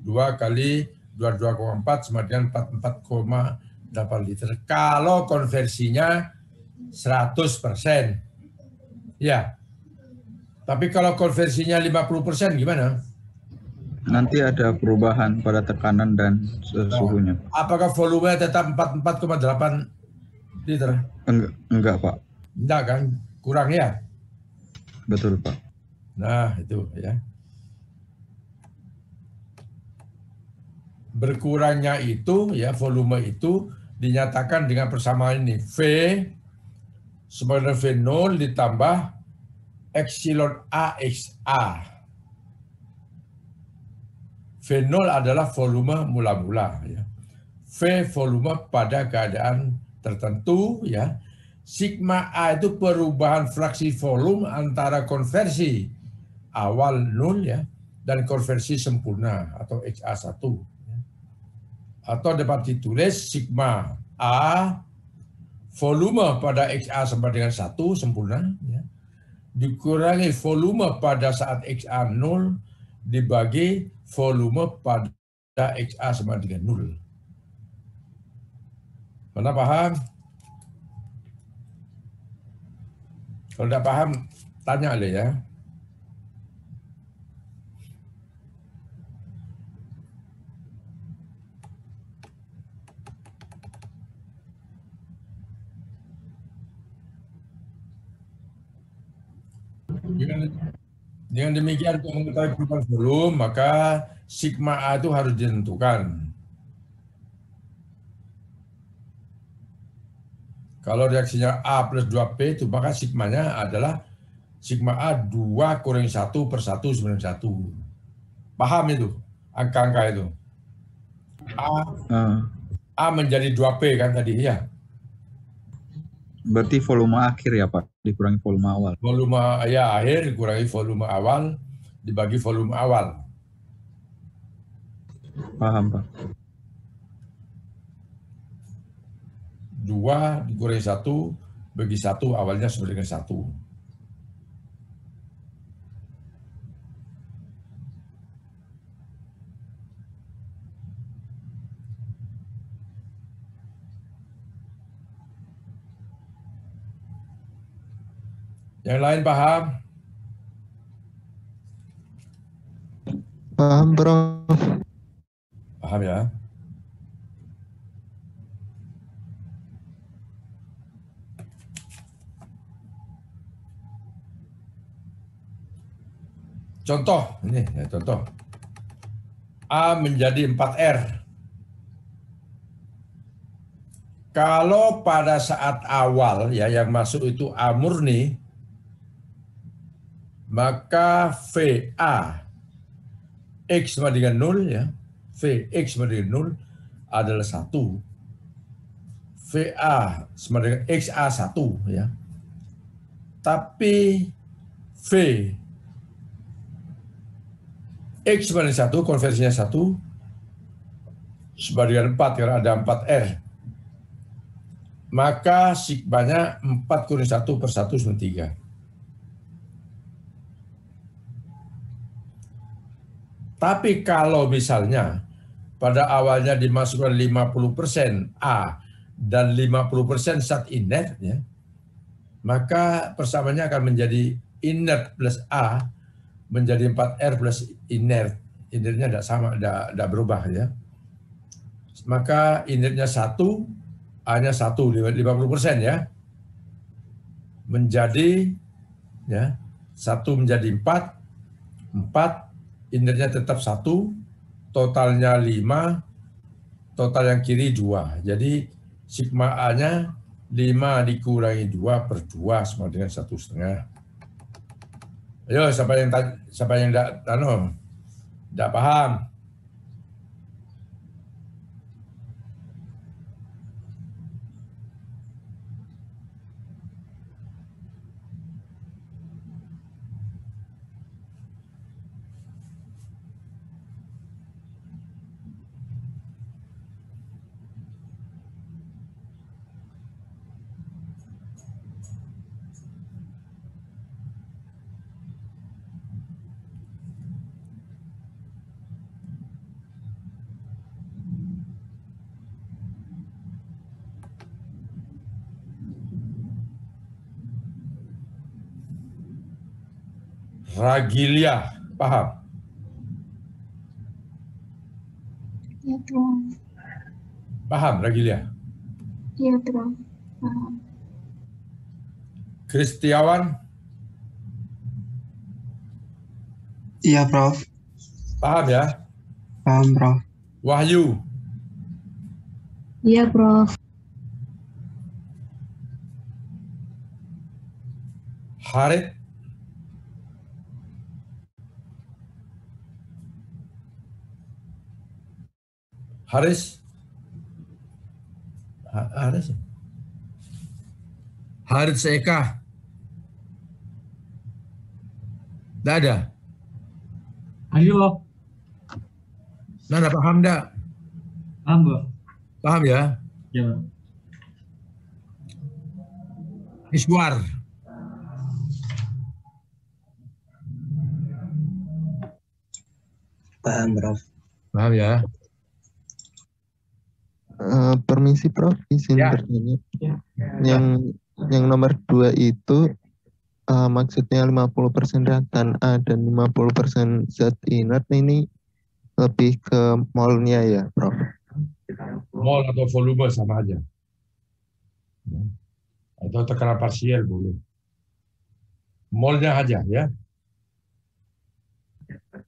2 kali 22,4 sama dengan 44,8 liter. Kalau konversinya 100%. Ya. Tapi kalau konversinya 50% gimana? Nanti ada perubahan pada tekanan dan suhunya. Apakah volumenya tetap 44,8 liter? Enggak, Pak. Enggak kan? Kurang ya? Betul, Pak. Nah, itu ya. Berkurangnya itu ya, volume itu dinyatakan dengan persamaan ini. V sama dengan V0 ditambah epsilon AXA. V0 adalah volume mula-mula ya. V volume pada keadaan tertentu ya. Sigma A itu perubahan fraksi volume antara konversi awal 0 ya dan konversi sempurna atau XA1 ya. Atau dapat ditulis sigma A volume pada XA sama dengan 1 sempurna ya, dikurangi volume pada saat XA0 dibagi volume pada XA sama dengan 0. Mana paham? Kalau tidak paham, tanya aja ya. Dengan demikian, untuk mengetahui perubahan volume, maka sigma A itu harus ditentukan. Kalau reaksinya A plus 2P itu, maka sigmanya adalah sigma A 2 kurangi 1 per 1 9 1. Paham itu? Angka-angka itu. A menjadi 2P kan tadi, ya? Berarti volume akhir ya, Pak? Dikurangi volume awal. Volume ya akhir dikurangi volume awal, dibagi volume awal. Paham, Pak. 2 dikurangi 1 bagi 1 awalnya sama dengan 1. Yang lain paham? Paham, Prof. Paham ya? Contoh, ini ya, contoh. A menjadi 4R. Kalau pada saat awal ya yang masuk itu A murni, maka VA X sama dengan 0 ya. Vx sama dengan 0 adalah 1. VA sama dengan XA1 ya. Tapi V X sama dengan 1, konversinya 1, sama dengan 4 karena ada 4R. Maka sigmanya 4 kurangi 1 per 1 sama 3. Tapi kalau misalnya pada awalnya dimasukkan 50% A dan 50% zat inert, ya, maka persamaannya akan menjadi inert plus A menjadi 4R plus inert. Inertnya tidak sama, tidak berubah ya. Maka inertnya 1, A-nya 1, 50% ya. Menjadi ya 1 menjadi 4 inertnya tetap 1, totalnya 5, total yang kiri 2. Jadi sigma A-nya 5 dikurangi 2 per 2 sama dengan 1,5. Ayo, siapa yang enggak paham? Ragilia, paham? Iya, Prof. Paham Ragilia? Iya, Prof. Paham. Kristiawan, Iya, Prof. paham ya? Paham, Prof. Wahyu, Iya, Prof. Harit, Haris, Haris, Haris Eka, tidak ada. Ayo, Nanda paham enggak? paham, Bro. Paham ya? Ya, Bro. Iswar, Paham, Prof. paham ya? Permisi Prof, izin Ya. bertanya. Yang nomor 2 itu maksudnya 50% reaktan A dan 50% zat inert ini lebih ke molnya ya Prof? Mol atau volume sama aja. Atau tekanan parsial boleh. Molnya aja ya.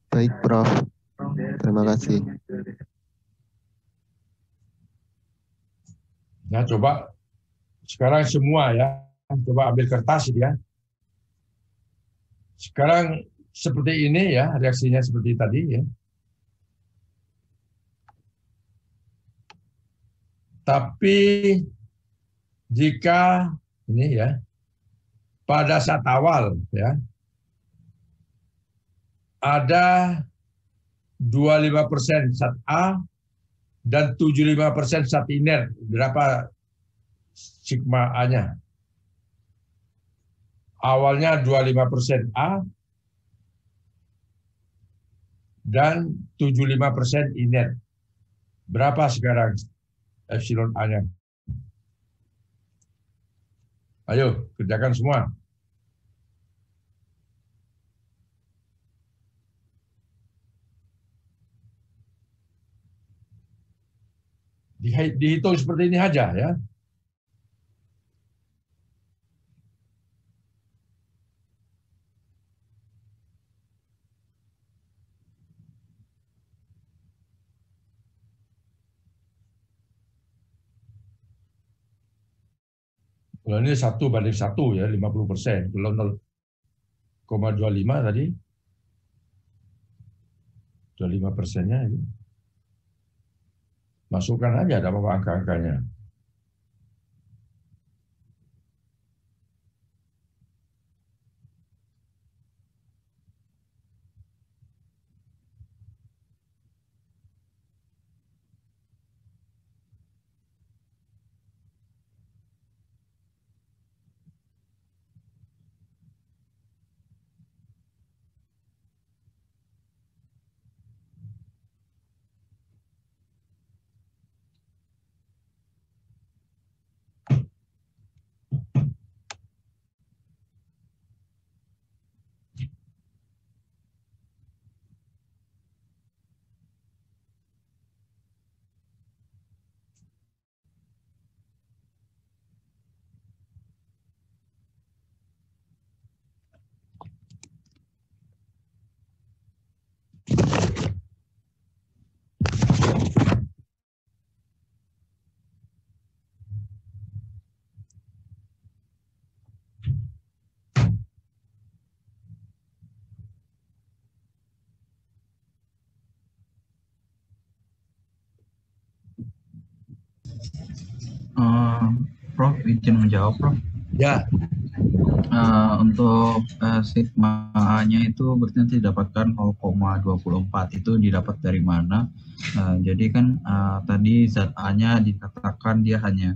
Baik Prof, terima kasih. Nah, coba sekarang semua ya, coba ambil kertas ya. Sekarang seperti ini ya, reaksinya seperti tadi ya. Tapi jika ini ya, pada saat awal ya, ada 25% zat A dan 75% zat inert, berapa sigma A-nya? Awalnya 25% A dan 75% inert. Berapa sekarang epsilon A-nya? Ayo, kerjakan semua. Dihitung seperti ini aja ya. Kalau ini 1:1 ya, 50%. Kalau 0,25 tadi, 25%-nya ini. Masukkan aja, ada apa angka-angkanya. Prof, izin menjawab, Prof. Ya, Untuk sigma-nya itu berarti nanti didapatkan 0,24 itu didapat dari mana? Jadi kan tadi zat A-nya dikatakan dia hanya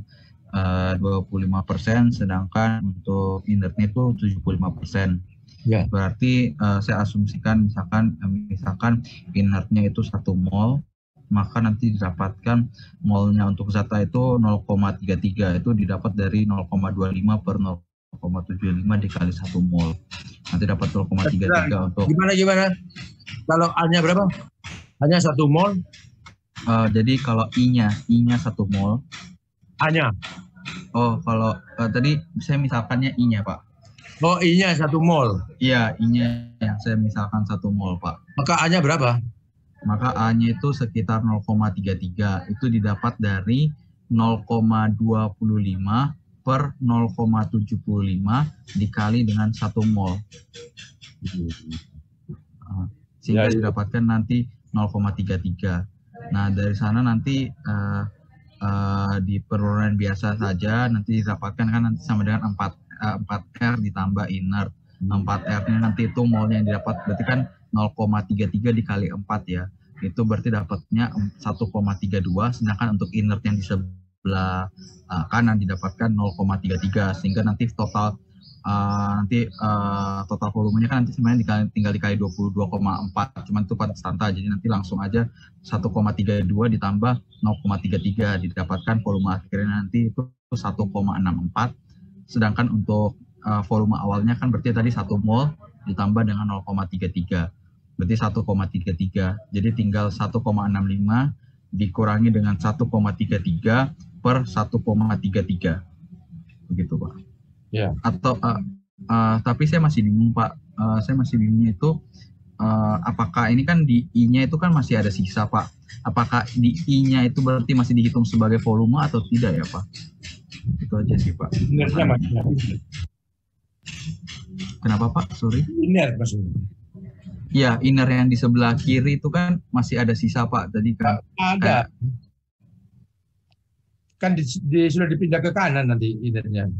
25%, sedangkan untuk inertnya itu 75%. ya. Berarti saya asumsikan misalkan inertnya itu 1 mol, maka nanti didapatkan molnya untuk zat A itu 0,33, itu didapat dari 0,25 per 0,75 dikali 1 mol. Nanti dapat 0,33 untuk... Gimana? Kalau A-nya berapa? Hanya 1 mol? Jadi kalau I-nya 1 mol. A-nya? Oh, kalau tadi saya misalkannya I-nya, Pak. Oh, I-nya 1 mol. Iya, I-nya yang saya misalkan 1 mol, Pak. Maka A-nya berapa? Maka A-nya itu sekitar 0,33. Itu didapat dari 0,25 per 0,75 dikali dengan 1 mol. Sehingga didapatkan nanti 0,33. Nah, dari sana nanti di penurunan biasa saja nanti didapatkan kan nanti sama dengan 4R ditambah inert. 4R-nya nanti itu molnya yang didapat berarti kan 0,33 dikali 4 ya. Itu berarti dapatnya 1,32, sedangkan untuk inert yang di sebelah kanan didapatkan 0,33, sehingga nanti total total volumenya kan nanti sebenarnya tinggal dikali 22,4, cuman itu pada standar, jadi nanti langsung aja 1,32 ditambah 0,33 didapatkan volume akhirnya nanti itu 1,64, sedangkan untuk volume awalnya kan berarti tadi 1 mol ditambah dengan 0,33 berarti 1,33, jadi tinggal 1,65 dikurangi dengan 1,33 per 1,33 begitu, Pak. Ya. Atau tapi saya masih bingung, Pak. Saya masih bingung itu apakah ini kan di I-nya itu kan masih ada sisa, Pak. Apakah di I-nya itu berarti masih dihitung sebagai volume atau tidak ya, Pak? Itu aja sih, Pak. Inertnya masih ada. Kenapa, Pak? Sorry. Inert maksudnya. Iya, inner yang di sebelah kiri itu kan masih ada sisa, Pak. Tadi kan ada. Kan sudah dipindah ke kanan nanti inertnya.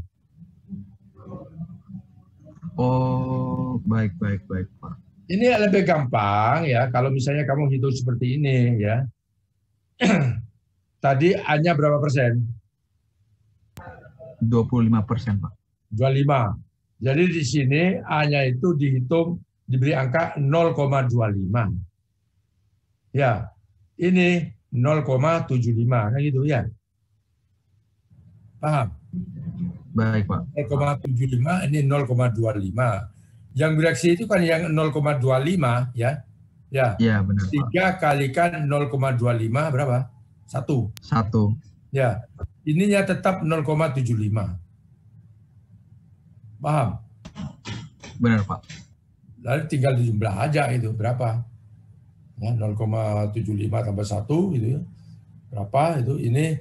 Oh, baik, Pak. Ini lebih gampang ya, kalau misalnya kamu hitung seperti ini ya. Tadi A-nya berapa persen? 25%, Pak. 25. Jadi di sini A-nya itu dihitung, diberi angka 0,25. Ya, ini 0,75, kan gitu ya. Paham? Baik, Pak. 0,75 ini 0,25. Yang bereaksi itu kan yang 0,25 ya. Ya. Iya, benar, Pak. 3 kalikan 0,25 berapa? 1. Ya. Ininya tetap 0,75. Paham? Benar, Pak. Lalu tinggal dijumlah aja itu berapa? Ya, 0,75 tambah 1 gitu ya. Berapa itu? Ini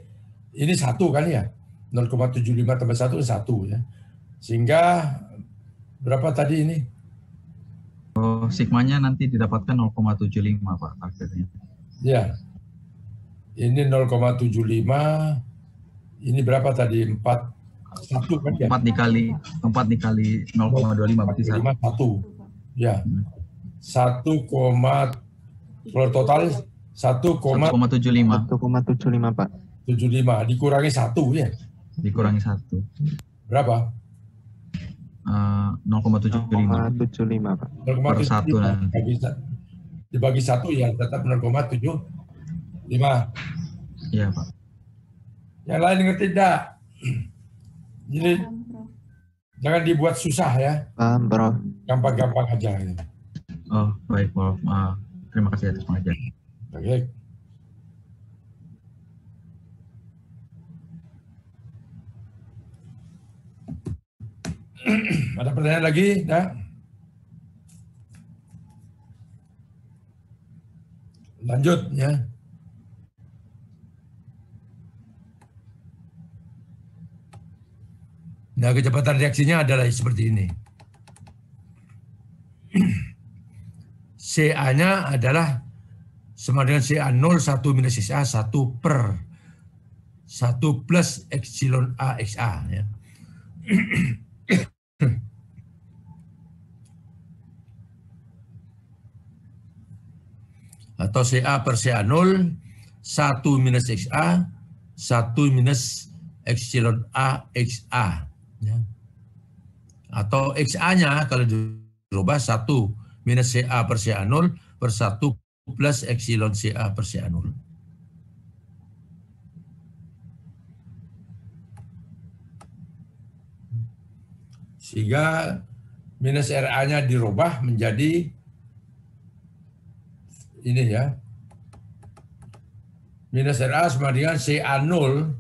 1 kan ya? 0,75 tambah 1 1 ya. Sehingga berapa tadi ini? Oh, sigmanya nanti didapatkan 0,75, Pak, akhirnya. Ya. Ini 0,75. Ini berapa tadi? 1 kan ya? 4 dikali 0,25 berarti 1. Ya. 1, kalau total 1,75. 1,75, Pak. 75 dikurangi 1 ya. Dikurangi 1. Berapa? 0,75. 0,75, Pak. Per 1 nanti. Dibagi 1 ya tetap 0,75. Iya, Pak. Yang lain ngerti tidak? Jadi jangan dibuat susah ya. Paham, Prof. Gampang-gampang aja. Gitu. Oh, baik, Prof. Terima kasih atas pengajaran. Baik. Ada pertanyaan lagi? Nah. Lanjut ya. Nah, kecepatan reaksinya adalah seperti ini. CA-nya adalah sama dengan CA0 1 minus CA 1 per 1 plus epsilon A XA. Ya. Atau CA per CA0, 1 minus XA, 1 minus epsilon A XA. Ya. Atau XA-nya kalau dirubah 1 minus CA per CA0 per 1 plus epsilon CA per CA0. Sehingga minus RA-nya dirubah menjadi ini ya. Minus RA sama dengan CA0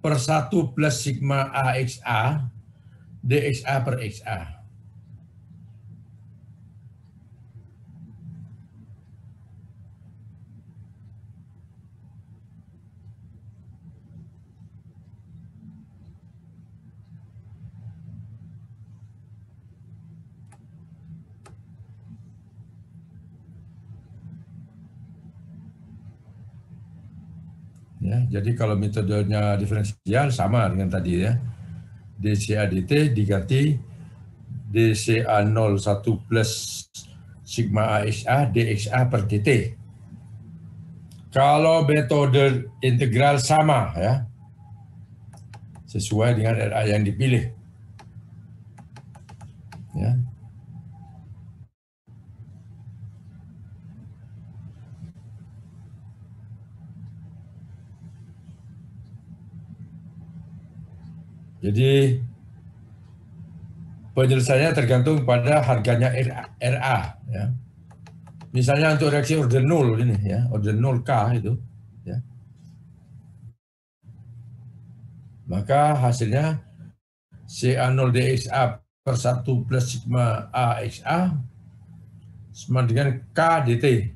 per 1 plus sigma AXA DXA per XA. Ya, jadi kalau metodenya diferensial sama dengan tadi ya. DCA DT diganti DCA 01 plus sigma AXA DXA per DT. Kalau metode integral sama ya, sesuai dengan RA yang dipilih. Ya. Jadi penyelesaiannya tergantung pada harganya RA. Ya. Misalnya untuk reaksi order 0 ini ya, order 0K itu. Ya. Maka hasilnya CA0 DXA per 1 plus sigma AXA sama dengan K DT.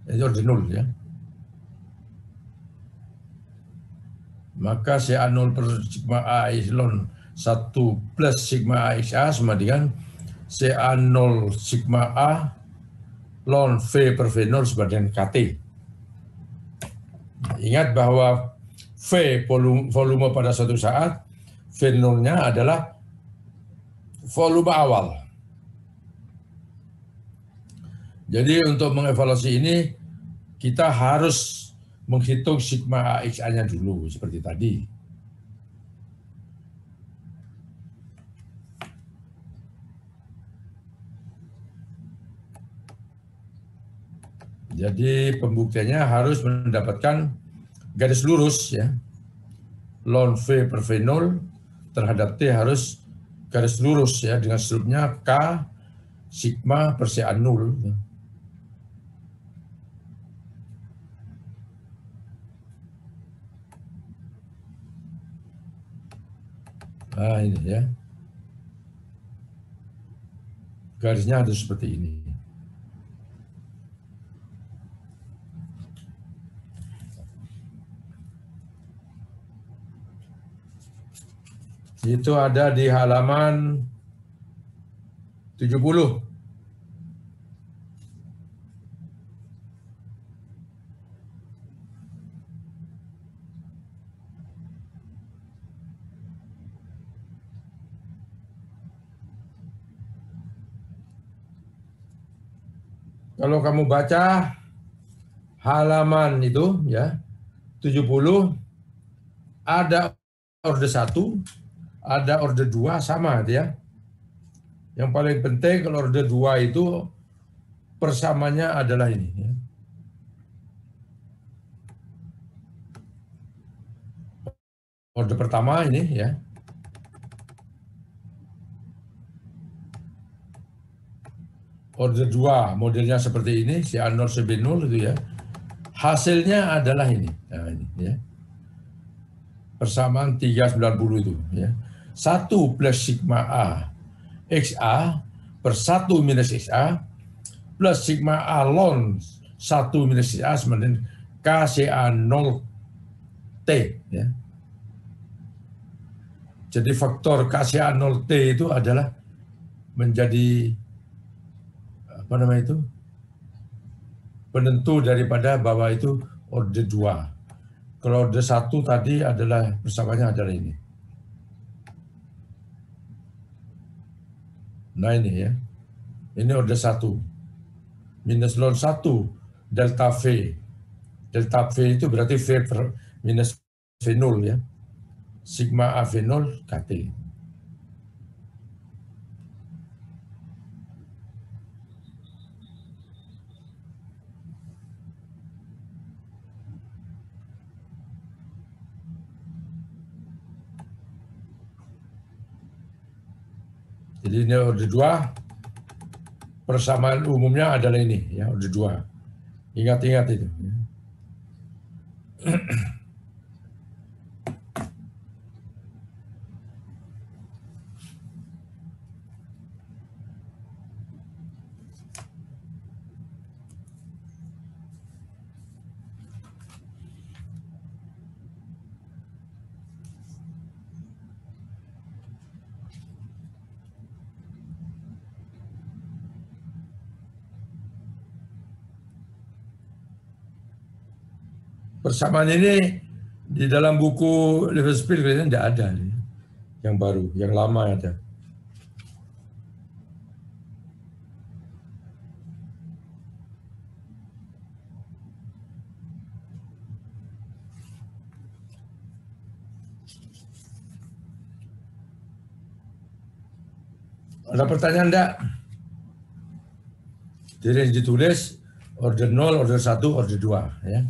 Itu order 0 ya. Maka CA0 per sigma A epsilon 1 plus sigma AXA sama dengan CA0 sigma A ln V per V0 sama dengan KT. Ingat bahwa V volume pada suatu saat, V0-nya adalah volume awal. Jadi untuk mengevaluasi ini, kita harus menghitung sigma AXA-nya dulu, seperti tadi. Jadi pembuktiannya harus mendapatkan garis lurus ya. Ln V per V0 terhadap T harus garis lurus ya dengan struknya K sigma per CA0. Nah ini ya. Garisnya harus seperti ini. Itu ada di halaman 70. Kalau kamu baca halaman itu ya 70 ada orde 1, ada orde 2 sama ya. Yang paling penting kalau orde 2 itu persamanya adalah ini ya. Orde pertama ini ya. Orde 2 modelnya seperti ini, CA0 CB0 itu ya. Hasilnya adalah ini. Nah, ini ya. Persamaan 390 itu ya. 1 plus sigma A XA per 1 minus XA plus sigma A ln 1 minus XA sama dengan KCA0T ya. Jadi faktor KCA0T itu adalah menjadi apa namanya itu? penentu daripada bahwa itu orde 2. Kalau orde 1 tadi adalah persamaannya adalah ini. Nah ini ya. Ini orde 1. Minus ln 1 delta V. Delta V itu berarti V per minus V0 ya. Sigma A V0 KT. Jadi ini orde 2, persamaan umumnya adalah ini, ya orde 2. Ingat-ingat itu. Persamaan ini di dalam buku Levenspiel kayaknya tidak ada, yang baru, yang lama ada. Ada pertanyaan enggak? Jadi yang ditulis order 0, order 1, order 2 ya.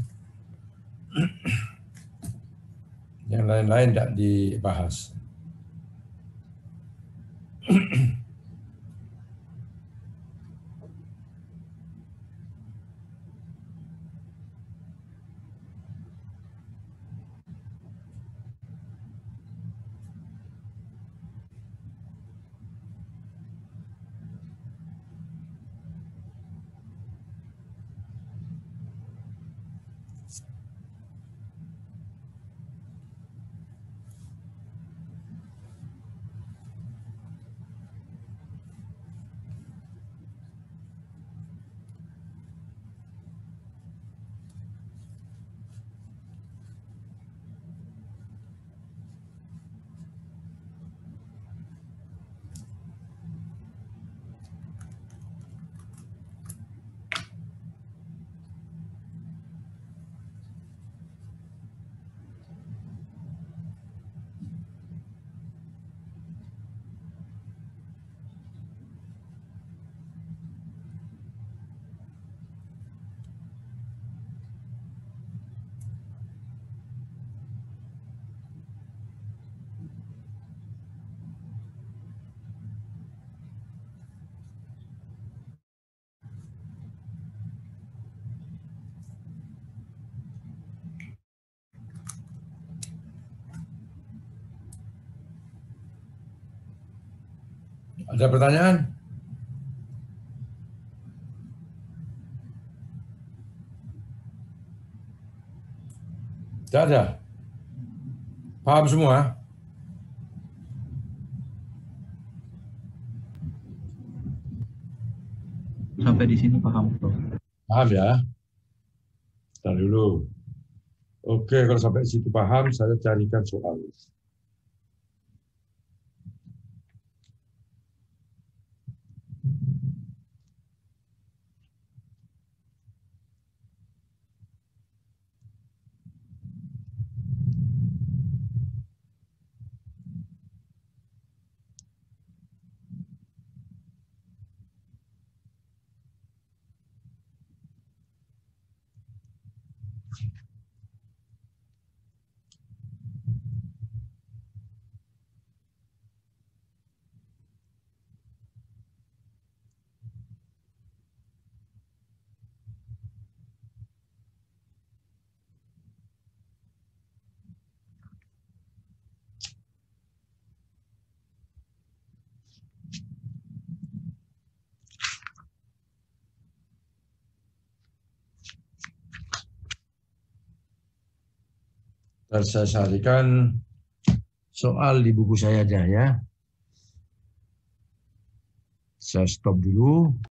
Yang lain-lain tidak dibahas. Ada pertanyaan? Tidak ada. Paham semua? Sampai di sini paham, Prof. Paham ya? Tahan dulu. Oke, kalau sampai situ paham, saya carikan soal. Dan saya carikan soal di buku saya aja ya. Saya stop dulu.